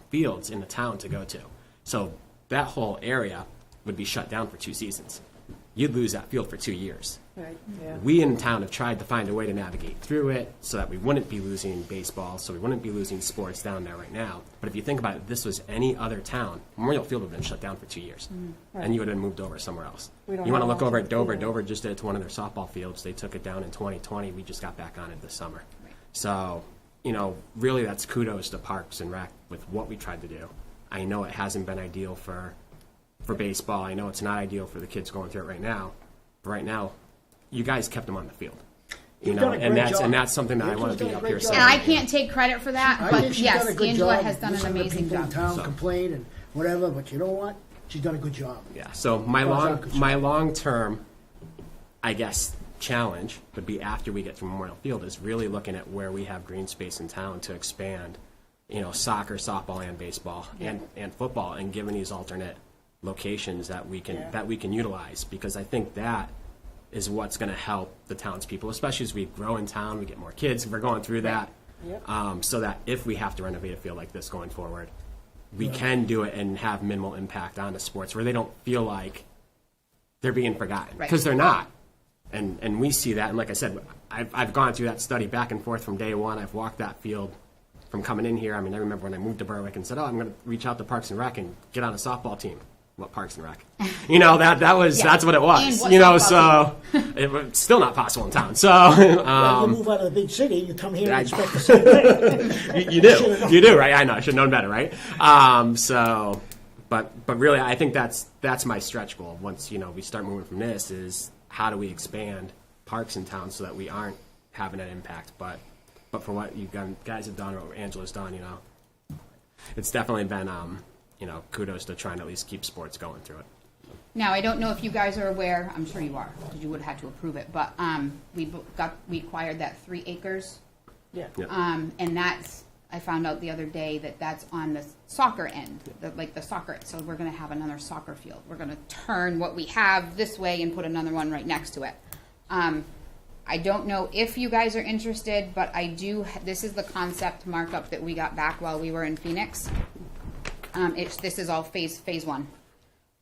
Speaker 2: fields in the town to go to. So that whole area would be shut down for 2 seasons. You'd lose that field for 2 years.
Speaker 4: Right, yeah.
Speaker 2: We in town have tried to find a way to navigate through it so that we wouldn't be losing baseball, so we wouldn't be losing sports down there right now. But if you think about it, if this was any other town, Memorial Field would have been shut down for 2 years.
Speaker 4: Right.
Speaker 2: And you would have moved over somewhere else.
Speaker 4: We don't
Speaker 2: You want to
Speaker 4: have
Speaker 2: look over at
Speaker 4: alternate
Speaker 2: Dover.
Speaker 4: field.
Speaker 2: Dover just did it to one of their softball fields. They took it down in 2020. We just got back on it this summer. So, really that's kudos to Parks and Rec with what we tried to do. I know it hasn't been ideal for baseball. I know it's not ideal for the kids going through it right now. But right now, you guys kept them on the field.
Speaker 8: You've done a
Speaker 2: And
Speaker 8: great job.
Speaker 2: that's something that I want to
Speaker 8: Angela's
Speaker 2: be
Speaker 8: done a
Speaker 2: up
Speaker 8: great
Speaker 2: here
Speaker 8: job.
Speaker 2: saying.
Speaker 10: And I can't take credit for that,
Speaker 8: I
Speaker 10: but
Speaker 8: think she's
Speaker 10: yes,
Speaker 8: done a good
Speaker 10: Angela
Speaker 8: job.
Speaker 10: has done an
Speaker 8: Listening to
Speaker 10: amazing
Speaker 8: people in
Speaker 10: job.
Speaker 8: town
Speaker 2: So-
Speaker 8: complain and whatever, but you know what? She's done a good job.
Speaker 2: Yeah. So my long term, I guess, challenge would be after we get to Memorial Field is really looking at where we have green space in town to expand, soccer, softball, and baseball and football, and giving these alternate locations that we can utilize, because I think that is what's going to help the townspeople, especially as we grow in town, we get more kids, we're going through that,
Speaker 4: Yep.
Speaker 2: so that if we have to renovate a field like this going forward, we can do it and have minimal impact on the sports where they don't feel like they're being forgotten, because they're not. And we see that. And like I said, I've gone through that study back and forth from day one. I've walked that field from coming in here. I mean, I remember when I moved to Berwick and said, I'm going to reach out to Parks and Rec and get on a softball team. What, Parks and Rec? That's what it was. So it was still not possible in town. So
Speaker 8: you move out of the big city, you come here and expect the same thing.
Speaker 2: you do, right? I know. I should have known better, right? But really, I think that's my stretch goal. Once we start moving from this, is how do we expand parks in town so that we aren't having an impact? But for what you guys have done, or what Angela's done, it's definitely been kudos to trying to at least keep sports going through it.
Speaker 10: Now, I don't know if you guys are aware, I'm sure you are, because you would have had to approve it, but we acquired that 3 acres.
Speaker 1: Yeah.
Speaker 2: Yep.
Speaker 10: And I found out the other day that's on the soccer end, the soccer. So we're going to have another soccer field. We're going to turn what we have this way and put another one right next to it. I don't know if you guys are interested, but I do. This is the concept markup that we got back while we were in Phoenix. This is all phase 1.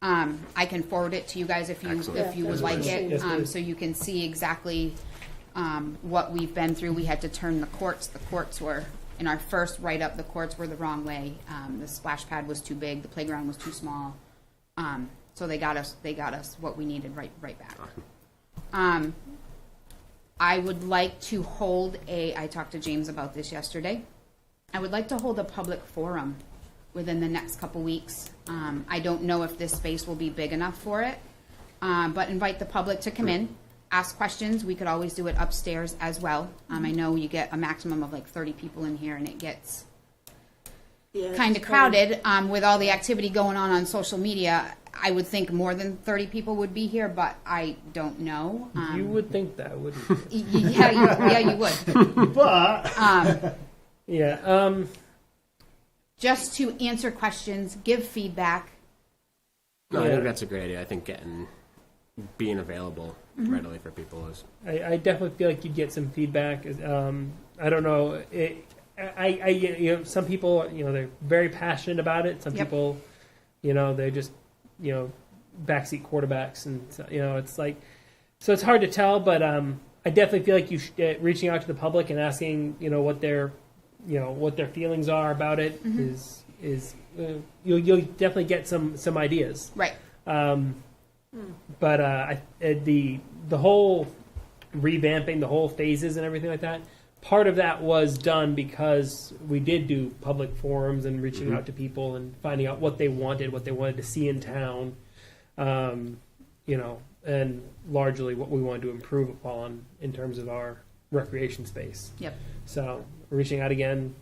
Speaker 10: I can forward it to you guys if you would like it, so you can see exactly what we've been through. We had to turn the courts. The courts were, in our first write-up, the courts were the wrong way. The splash pad was too big. The playground was too small. So they got us what we needed right back. I would like to hold I talked to James about this yesterday. I would like to hold a public forum within the next couple weeks. I don't know if this space will be big enough for it, but invite the public to come in, ask questions. We could always do it upstairs as well. I know you get a maximum of like 30 people in here, and it gets kind of crowded with all the activity going on social media. I would think more than 30 people would be here, but I don't know.
Speaker 1: You would think that, wouldn't you?
Speaker 10: Yeah, you would.
Speaker 7: But
Speaker 1: Yeah.
Speaker 10: Just to answer questions, give feedback.
Speaker 2: No, I think that's a great idea. I think being available readily for people is.
Speaker 1: I definitely feel like you'd get some feedback. I don't know. Some people, they're very passionate about it. Some people, they're just, backseat quarterbacks, and it's like, so it's hard to tell. But I definitely feel like you reaching out to the public and asking, what their feelings are about it is you'll definitely get some ideas.
Speaker 10: Right.
Speaker 1: But the whole revamping, the whole phases and everything like that, part of that was done because we did do public forums and reaching out to people and finding out what they wanted to see in town, and largely what we wanted to improve upon in terms of our recreation space.
Speaker 10: Yep.
Speaker 1: So reaching out again,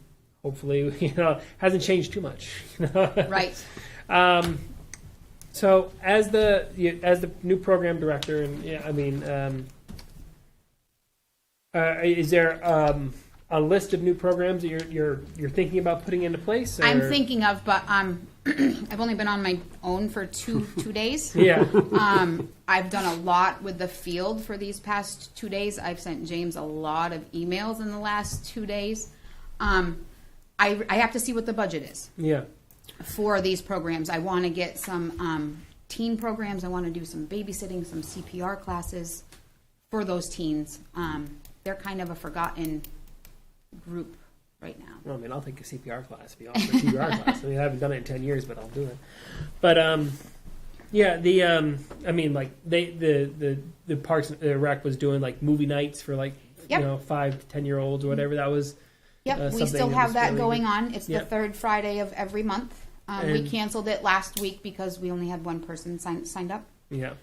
Speaker 1: hopefully, hasn't changed too much.
Speaker 10: Right.
Speaker 1: So as the new program director, and is there a list of new programs that you're thinking about putting into place? Or?
Speaker 10: I'm thinking of, but I've only been on my own for two days.
Speaker 1: Yeah.
Speaker 10: I've done a lot with the field for these past 2 days. I've sent James a lot of emails in the last 2 days. I have to see what the budget is.
Speaker 1: Yeah.
Speaker 10: For these programs. I want to get some teen programs. I want to do some babysitting, some CPR classes for those teens. They're kind of a forgotten group right now.
Speaker 1: Well, I'll take a CPR class. Be awesome. CPR class. I haven't done it in 10 years, but I'll do it. But the Parks and Rec was doing like movie nights for 5 to 10-year-olds or whatever. That was.
Speaker 10: Yep, we still have that going on. It's the third Friday of every month. We canceled it last week because we only had one person signed up.
Speaker 1: Yeah.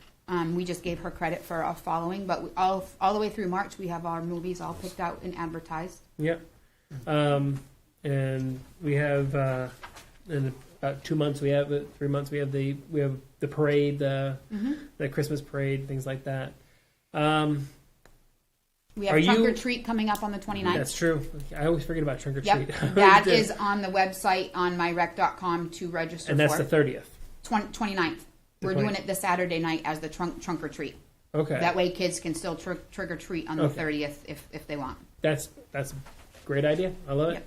Speaker 10: We just gave her credit for our following, but all the way through March, we have our movies all picked out and advertised.
Speaker 1: Yep. And we have in about 2 months, 3 months, we have the parade, the Christmas parade, things like that.
Speaker 10: We have Trunk or Treat coming up on the 29th.
Speaker 1: That's true. I always forget about Trunk or Treat.
Speaker 10: Yep. That is on the website on myrec.com to register
Speaker 1: and that's
Speaker 10: for.
Speaker 1: The 30th.
Speaker 10: 29th. We're doing it this Saturday night as the trunk or treat.
Speaker 1: Okay.
Speaker 10: That way kids can still trick or treat on the 30th if they want.
Speaker 1: That's a great idea. I love it.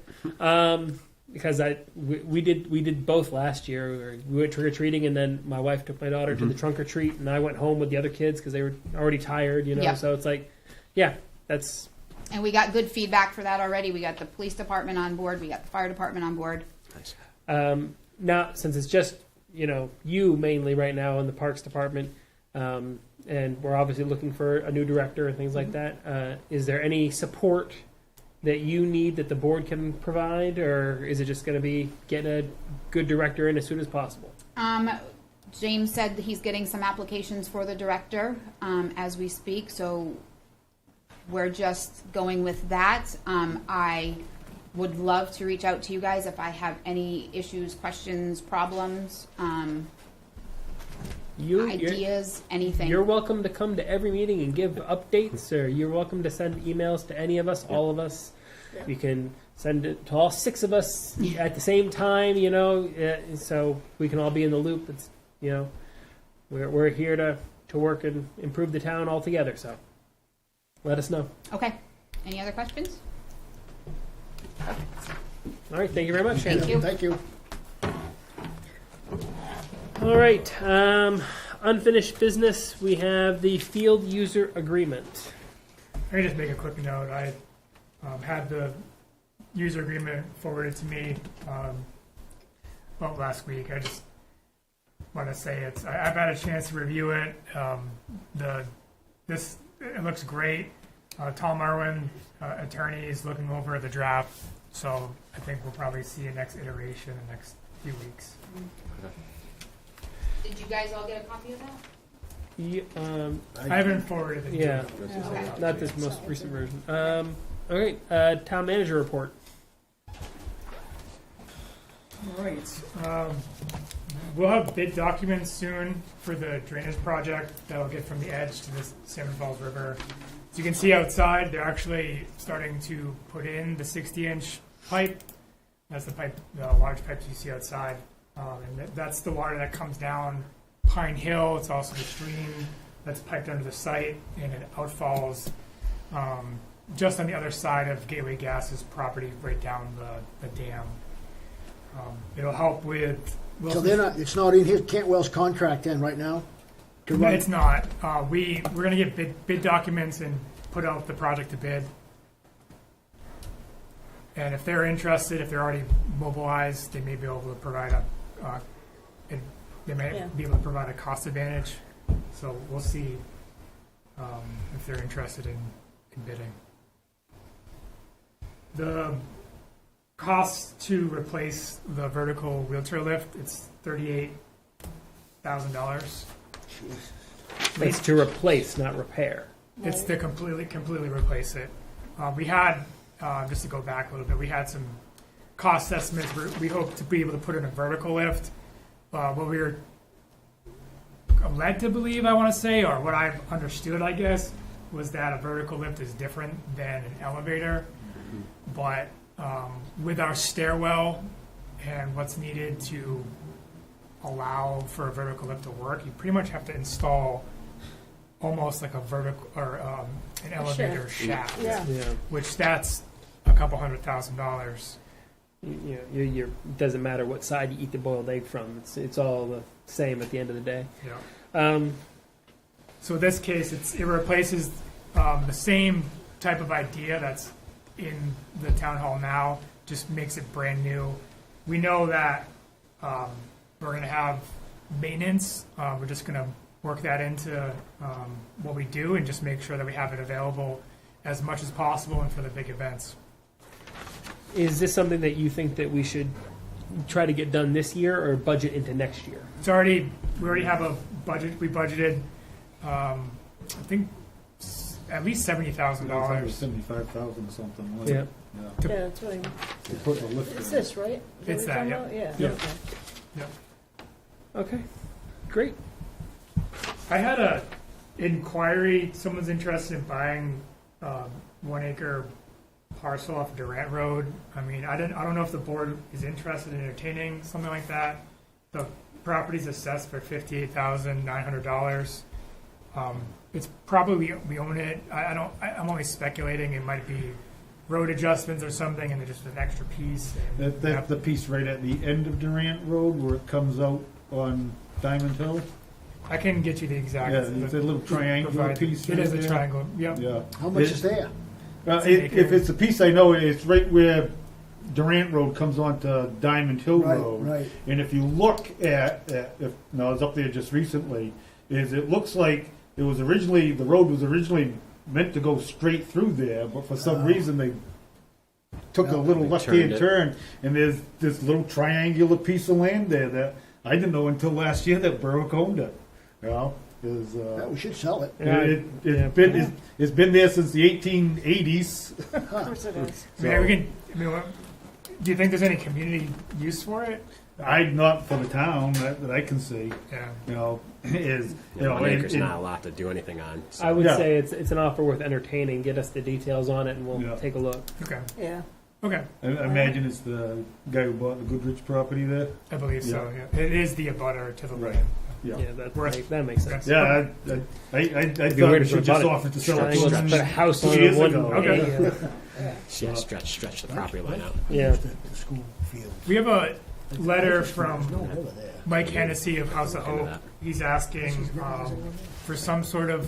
Speaker 1: because we did both last year. We went trick or treating, and then my wife took my daughter to the trunk or treat, and I went home with the other kids because they were already tired,
Speaker 10: Yep.
Speaker 1: So it's like, yeah, that's.
Speaker 10: And we got good feedback for that already. We got the police department on board. We got the fire department on board.
Speaker 1: Now, since it's just you mainly right now in the Parks Department, and we're obviously looking for a new director and things like that, is there any support that you need that the board can provide, or is it just going to be getting a good director in as soon as possible?
Speaker 10: James said that he's getting some applications for the director as we speak, so we're just going with that. I would love to reach out to you guys if I have any issues, questions, problems, ideas, anything.
Speaker 1: You're welcome to come to every meeting and give updates, or you're welcome to send emails to any of us, all of us.
Speaker 4: Yeah.
Speaker 1: You can send it to all 6 of us at the same time, so we can all be in the loop. It's, we're here to work and improve the town all together, so let us know.
Speaker 10: Okay. Any other questions?
Speaker 1: All right, thank you very much, Shannon.
Speaker 10: Thank you.
Speaker 8: Thank you.
Speaker 1: All right, unfinished business, we have the field user agreement.
Speaker 9: Let me just make a quick note. I had the user agreement forwarded to me last week. I just want to say I've had a chance to review it. It looks great. Tom Irwin, attorney, is looking over the draft, so I think we'll probably see a next iteration in the next few weeks.
Speaker 10: Did you guys all get a copy of that?
Speaker 1: Yeah,
Speaker 9: I haven't forwarded it.
Speaker 1: yeah,
Speaker 10: Okay.
Speaker 1: not this most recent version. All right, town manager report.
Speaker 9: All right. We'll have bid documents soon for the drainage project that will get from the edge to the Salmon Falls River. As you can see outside, they're actually starting to put in the 60-inch pipe. That's the pipe, the large pipes you see outside. And that's the water that comes down Pine Hill. It's also the stream that's piped under the site, and it outfalls just on the other side of Gateway Gas's property, right down the dam. It'll help with.
Speaker 8: So it's not in his Cantwell's contract then right now?
Speaker 9: No, it's not. We're going to get bid documents and put out the project to bid. And if they're interested, if they're already mobilized, they may be able to provide a cost advantage. So we'll see if they're interested in bidding. The cost to replace the vertical wheelchair lift, it's $38,000.
Speaker 1: That's to replace, not repair.
Speaker 9: It's to completely replace it. We had, just to go back a little bit, we had some cost estimates. We hope to be able to put in a vertical lift. What we were led to believe, I want to say, or what I've understood, I guess, was that a vertical lift is different than an elevator. But with our stairwell and what's needed to allow for a vertical lift to work, you pretty much have to install almost like a vertical or an elevator shaft,
Speaker 4: Yeah.
Speaker 9: which that's a couple $100,000.
Speaker 1: It doesn't matter what side you eat the boiled egg from. It's all the same at the end of the day.
Speaker 9: Yeah. So in this case, it replaces the same type of idea that's in the town hall now, just makes it brand new. We know that we're going to have maintenance. We're just going to work that into what we do and just make sure that we have it available as much as possible and for the big events.
Speaker 1: Is this something that you think that we should try to get done this year or budget into next year?
Speaker 9: We already have a budget. We budgeted, I think, at least $70,000.
Speaker 7: 75,000 or something.
Speaker 1: Yeah.
Speaker 7: Yeah.
Speaker 4: Yeah, that's what
Speaker 7: To put the lift
Speaker 4: it's
Speaker 7: in.
Speaker 4: this, right?
Speaker 9: It's that,
Speaker 4: yeah. Yeah.
Speaker 9: Yeah.
Speaker 4: Okay.
Speaker 9: Yeah.
Speaker 1: Okay, great.
Speaker 9: I had a inquiry. Someone's interested in buying 1 acre parcel off Durant Road. I mean, I don't know if the board is interested in entertaining something like that. The property's assessed for $58,900. It's probably we own it. I'm only speculating. It might be road adjustments or something, and there's just an extra piece. And
Speaker 7: That's the piece right at the end of Durant Road where it comes out on Diamond Hill.
Speaker 9: I can get you the exact.
Speaker 7: Yeah, it's a little triangular
Speaker 9: provide-
Speaker 7: piece.
Speaker 9: It
Speaker 7: right
Speaker 9: is a
Speaker 7: there.
Speaker 9: triangle. Yep.
Speaker 7: Yeah.
Speaker 8: How much is there?
Speaker 7: If it's a piece I know, it's right where Durant Road comes onto Diamond Hill
Speaker 8: Right,
Speaker 7: Road.
Speaker 8: right.
Speaker 7: And if you look at I was up there just recently, it looks like the road was originally meant to go straight through there, but for some reason they took a little
Speaker 2: They
Speaker 7: left-hand
Speaker 2: turned it.
Speaker 7: turn, and there's this little triangular piece of land there that I didn't know until last year that Berwick owned it. You know,
Speaker 8: Yeah, we should sell it.
Speaker 7: it's been there since the 1880s.
Speaker 4: Of course it is.
Speaker 9: Do you think there's any community use for it?
Speaker 7: Not for the town that I can see.
Speaker 9: Yeah.
Speaker 7: You know, is
Speaker 2: You know, 1 acre's
Speaker 7: it-
Speaker 2: not a lot to do anything on. So.
Speaker 1: I would
Speaker 7: Yeah.
Speaker 1: say it's an offer worth entertaining. Get us the details on it, and we'll
Speaker 7: Yeah.
Speaker 1: take a look.
Speaker 9: Okay.
Speaker 4: Yeah.
Speaker 9: Okay.
Speaker 7: I imagine it's the guy who bought the Goodrich property there.
Speaker 9: I believe so. Yeah. It is the abutter to the
Speaker 7: Right.
Speaker 9: land.
Speaker 7: Yeah,
Speaker 1: Yeah, that makes sense.
Speaker 7: yeah. I thought
Speaker 1: weird
Speaker 7: we
Speaker 1: if
Speaker 7: should
Speaker 1: we
Speaker 7: just
Speaker 1: bought it.
Speaker 7: offer to sell it
Speaker 1: Triangle,
Speaker 7: to
Speaker 1: put a house
Speaker 7: 2
Speaker 1: on
Speaker 7: years
Speaker 1: one.
Speaker 7: ago.
Speaker 9: Okay.
Speaker 2: Yeah, stretch the property line out.
Speaker 1: Yeah.
Speaker 8: The school field.
Speaker 9: We have a letter from
Speaker 8: No, over there.
Speaker 9: Mike Hennessy of House of Hope. He's asking for some sort of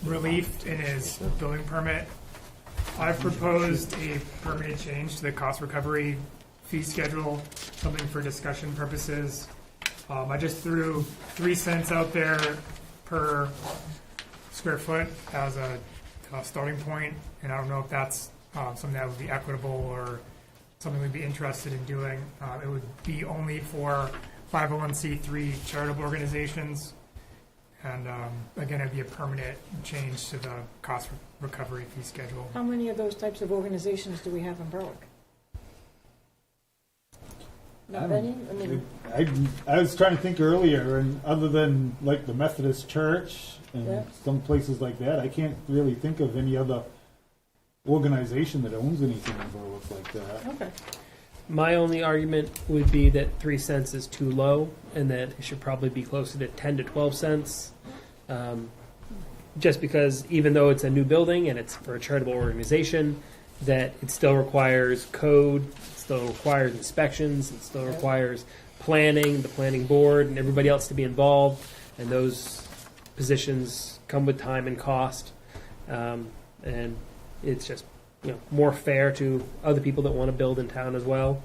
Speaker 9: relief in his building permit. I've proposed a permanent change to the cost recovery fee schedule, something for discussion purposes. I just threw 3 cents out there per square foot as a starting point, and I don't know if that's something that would be equitable or something we'd be interested in doing. It would be only for 501c3 charitable organizations, and again, it'd be a permanent change to the cost recovery fee schedule.
Speaker 4: How many of those types of organizations do we have in Berwick? Not any? I mean,
Speaker 7: I was trying to think earlier, and other than like the Methodist Church and
Speaker 4: Yeah.
Speaker 7: some places like that, I can't really think of any other organization that owns anything in Berwick like that.
Speaker 4: okay.
Speaker 1: My only argument would be that 3 cents is too low, and that it should probably be closer to 10 to 12 cents. Just because even though it's a new building and it's for a charitable organization, that it still requires code, it still requires inspections, it still requires planning, the planning board, and everybody else to be involved, and those positions come with time and cost, and it's just more fair to other people that want to build in town as well.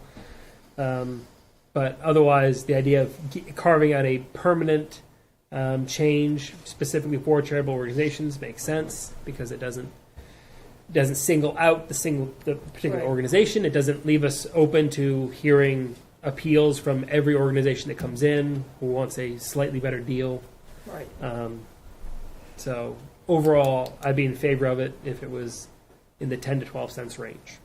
Speaker 1: But otherwise, the idea of carving out a permanent change specifically for charitable organizations makes sense because it doesn't single out the particular
Speaker 4: Right.
Speaker 1: organization. It doesn't leave us open to hearing appeals from every organization that comes in who wants a slightly better deal.
Speaker 4: Right.
Speaker 1: So overall, I'd be in favor of it if it was in the 10 to 12 cents range.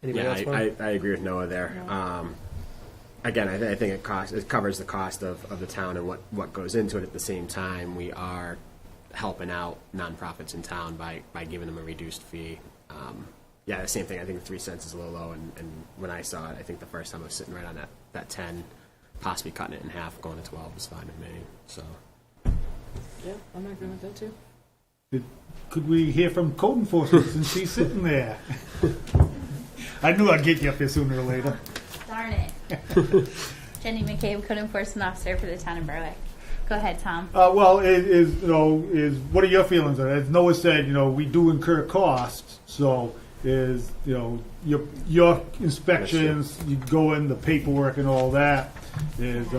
Speaker 1: Anybody else want?
Speaker 2: I agree with Noah there. Again, I think it covers the cost of the town and what goes into it. At the same time, we are helping out nonprofits in town by giving them a reduced fee. The same thing. I think 3 cents is a little low, and when I saw it, I think the first time I was sitting right on that 10, possibly cutting it in half, going to 12 was fine with me. So.
Speaker 4: Yeah, I'm in agreement with that too.
Speaker 7: Could we hear from code enforcement since she's sitting there? I knew I'd get you up here sooner or later.
Speaker 11: Darn it. Jenny McCabe, Code Enforcement Officer for the town of Berwick. Go ahead, Tom.
Speaker 7: Well, is what are your feelings on it? As Noah said, we do incur costs. So is your inspections, you go in the paperwork and all that is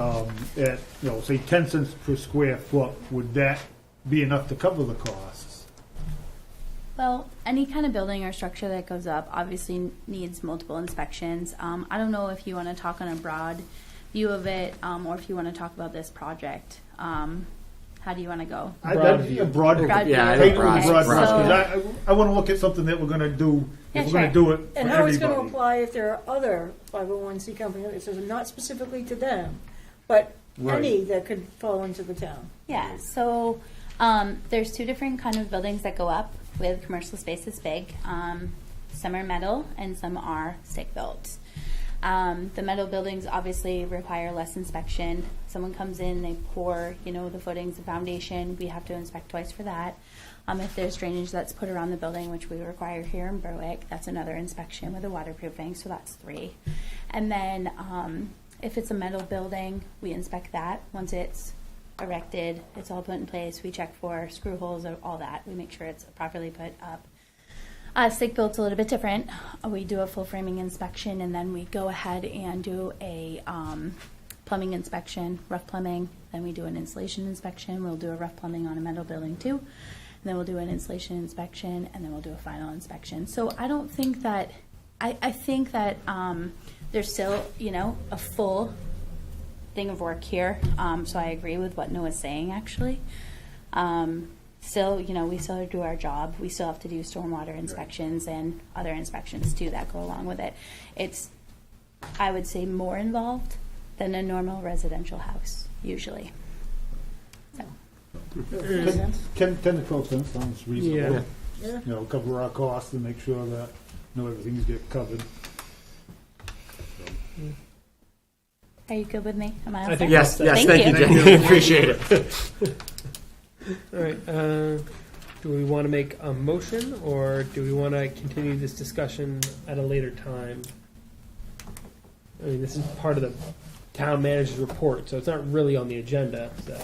Speaker 7: at say 10 cents per square foot. Would that be enough to cover the costs?
Speaker 11: Well, any kind of building or structure that goes up obviously needs multiple inspections. I don't know if you want to talk on a broad view of it or if you want to talk about this project. How do you want to go?
Speaker 1: Broad view.
Speaker 7: Broad
Speaker 11: Broad
Speaker 7: view.
Speaker 11: view.
Speaker 2: Yeah, I
Speaker 7: Take
Speaker 2: think
Speaker 7: it
Speaker 2: broad.
Speaker 7: with broad brush,
Speaker 11: So-
Speaker 7: 'cause I want to look at something that we're going to do.
Speaker 11: Yeah,
Speaker 7: If we're going
Speaker 11: sure.
Speaker 7: to do it for
Speaker 4: And how it's going to
Speaker 7: everybody.
Speaker 4: apply if there are other 501c companies, so not specifically to them, but
Speaker 7: Right.
Speaker 4: any that could fall into the town.
Speaker 11: Yeah, so there's 2 different kind of buildings that go up with commercial spaces big. Some are metal and some are stick built. The metal buildings obviously require less inspection. Someone comes in, they pour, the footings, the foundation, we have to inspect twice for that. If there's drainage that's put around the building, which we require here in Berwick, that's another inspection with a waterproofing, so that's 3. And then if it's a metal building, we inspect that. Once it's erected, it's all put in place, we check for screw holes, all that. We make sure it's properly put up. Stick built's a little bit different. We do a full framing inspection, and then we go ahead and do a plumbing inspection, rough plumbing. Then we do an insulation inspection. We'll do a rough plumbing on a metal building too. And then we'll do an insulation inspection, and then we'll do a final inspection. So I don't think that, I think that there's still, a full thing of work here. So I agree with what Noah's saying, actually. Still, we still do our job. We still have to do stormwater inspections and other inspections too that go along with it. It's, I would say, more involved than a normal residential house, usually. So.
Speaker 7: 10 to 12 cents sounds reasonable.
Speaker 4: Yeah.
Speaker 7: Cover our costs and make sure that everything's get covered.
Speaker 11: Are you good with me? Am I
Speaker 1: I think
Speaker 2: Yes,
Speaker 11: Thank
Speaker 2: thank you,
Speaker 11: you.
Speaker 2: Jenny. Appreciate it.
Speaker 1: All right. Do we want to make a motion, or do we want to continue this discussion at a later time? I mean, this is part of the town manager's report, so it's not really on the agenda. So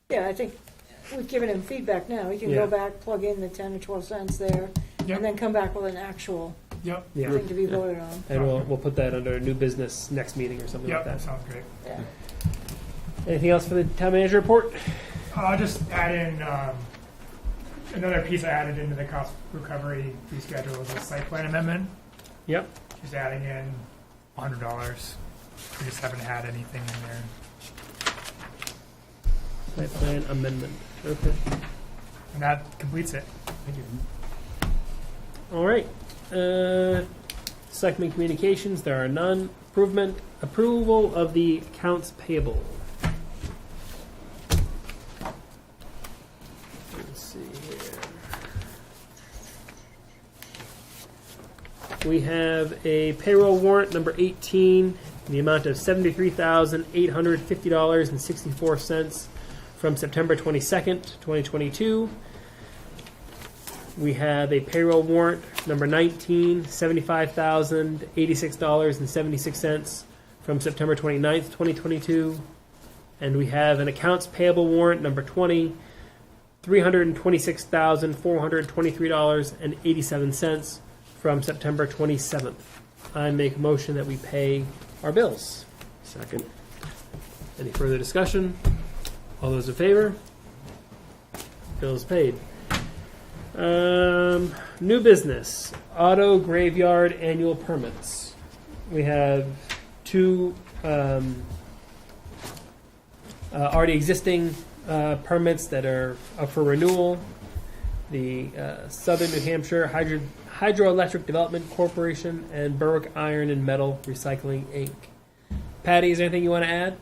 Speaker 4: Yeah, I think we've given him feedback now. He can
Speaker 1: Yeah.
Speaker 4: go back, plug in the 10 or 12 cents there,
Speaker 9: Yep.
Speaker 4: and then come back with an actual
Speaker 9: Yep.
Speaker 1: yeah,
Speaker 4: thing to be voted on.
Speaker 1: and we'll put that under new business next meeting or something
Speaker 9: Yep.
Speaker 1: like
Speaker 9: That
Speaker 1: that.
Speaker 9: sounds great.
Speaker 4: Yeah.
Speaker 1: Anything else for the town manager report?
Speaker 9: I'll just add in another piece I added into the cost recovery fee schedule is a site plan amendment.
Speaker 1: Yep.
Speaker 9: Just adding in $100. We just haven't had anything in there.
Speaker 1: Site plan amendment. Okay.
Speaker 9: And that completes it.
Speaker 1: Thank you. All right. Selectmen communications, there are none. Approval of the accounts payable. Let's see here. We have a payroll warrant number 18 in the amount of $73,850.64 from September 22nd, 2022. We have a payroll warrant number 19, $75,086.76 from September 29th, 2022. And we have an accounts payable warrant number 20, $326,423.87 from September 27th. I make a motion that we pay our bills.
Speaker 2: Second.
Speaker 1: Any further discussion? All those in favor? Bills paid. New business, auto graveyard annual permits. We have 2 already existing permits that are up for renewal. The Southern New Hampshire Hydroelectric Development Corporation and Berwick Iron and Metal Recycling, Inc. Patty, is there anything you want to add?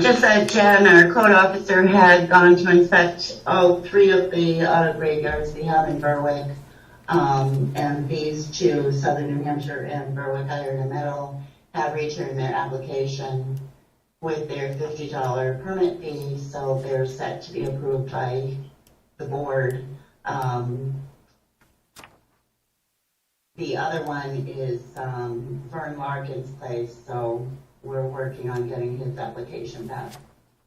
Speaker 5: Just that Jen, our code officer, had gone to inspect all 3 of the auto graveyards we have in Berwick. And these 2, Southern New Hampshire and Berwick Iron and Metal, have returned their application with their $50 permit fee, so they're set to be approved by the board. The other one is Vern Larkin's place, so we're working on getting his application back.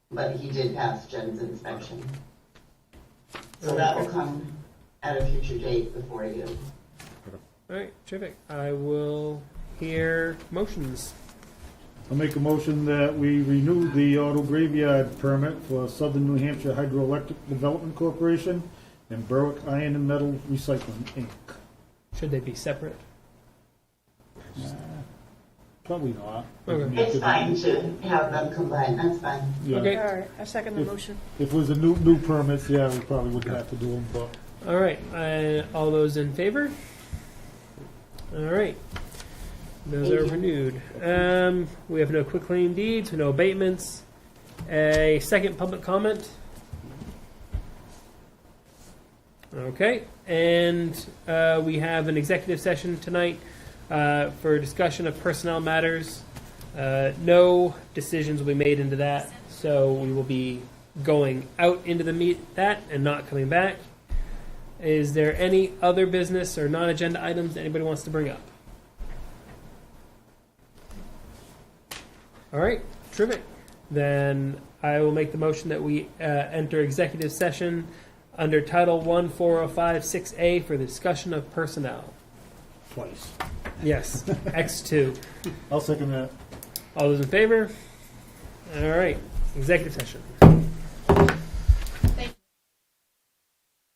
Speaker 5: But he did pass Jen's inspection. So that will come at a future date before you.
Speaker 1: All right, terrific. I will hear motions.
Speaker 7: I'll make a motion that we renew the auto graveyard permit for Southern New Hampshire Hydroelectric Development Corporation and Berwick Iron and Metal Recycling, Inc.
Speaker 1: Should they be separate?
Speaker 7: Probably not.
Speaker 1: Okay.
Speaker 5: It's fine to have them combined, that's fine.
Speaker 7: Yeah.
Speaker 1: Okay.
Speaker 4: All right, I second the motion.
Speaker 7: If it was a new permits, yeah, we probably wouldn't have to do them, but
Speaker 1: All right. All those in favor? All right. Those are renewed. We have no quitclaim deeds, no abatements. A second public comment. Okay, and we have an executive session tonight for discussion of personnel matters. No decisions will be made into that, so we will be going out into that and not coming back. Is there any other business or non-agenda items anybody wants to bring up? All right, terrific. Then I will make the motion that we enter executive session under Title 14056A for the discussion of personnel.
Speaker 7: Twice.
Speaker 1: Yes, X2.
Speaker 7: I'll second that.
Speaker 1: All those in favor? All right, executive session.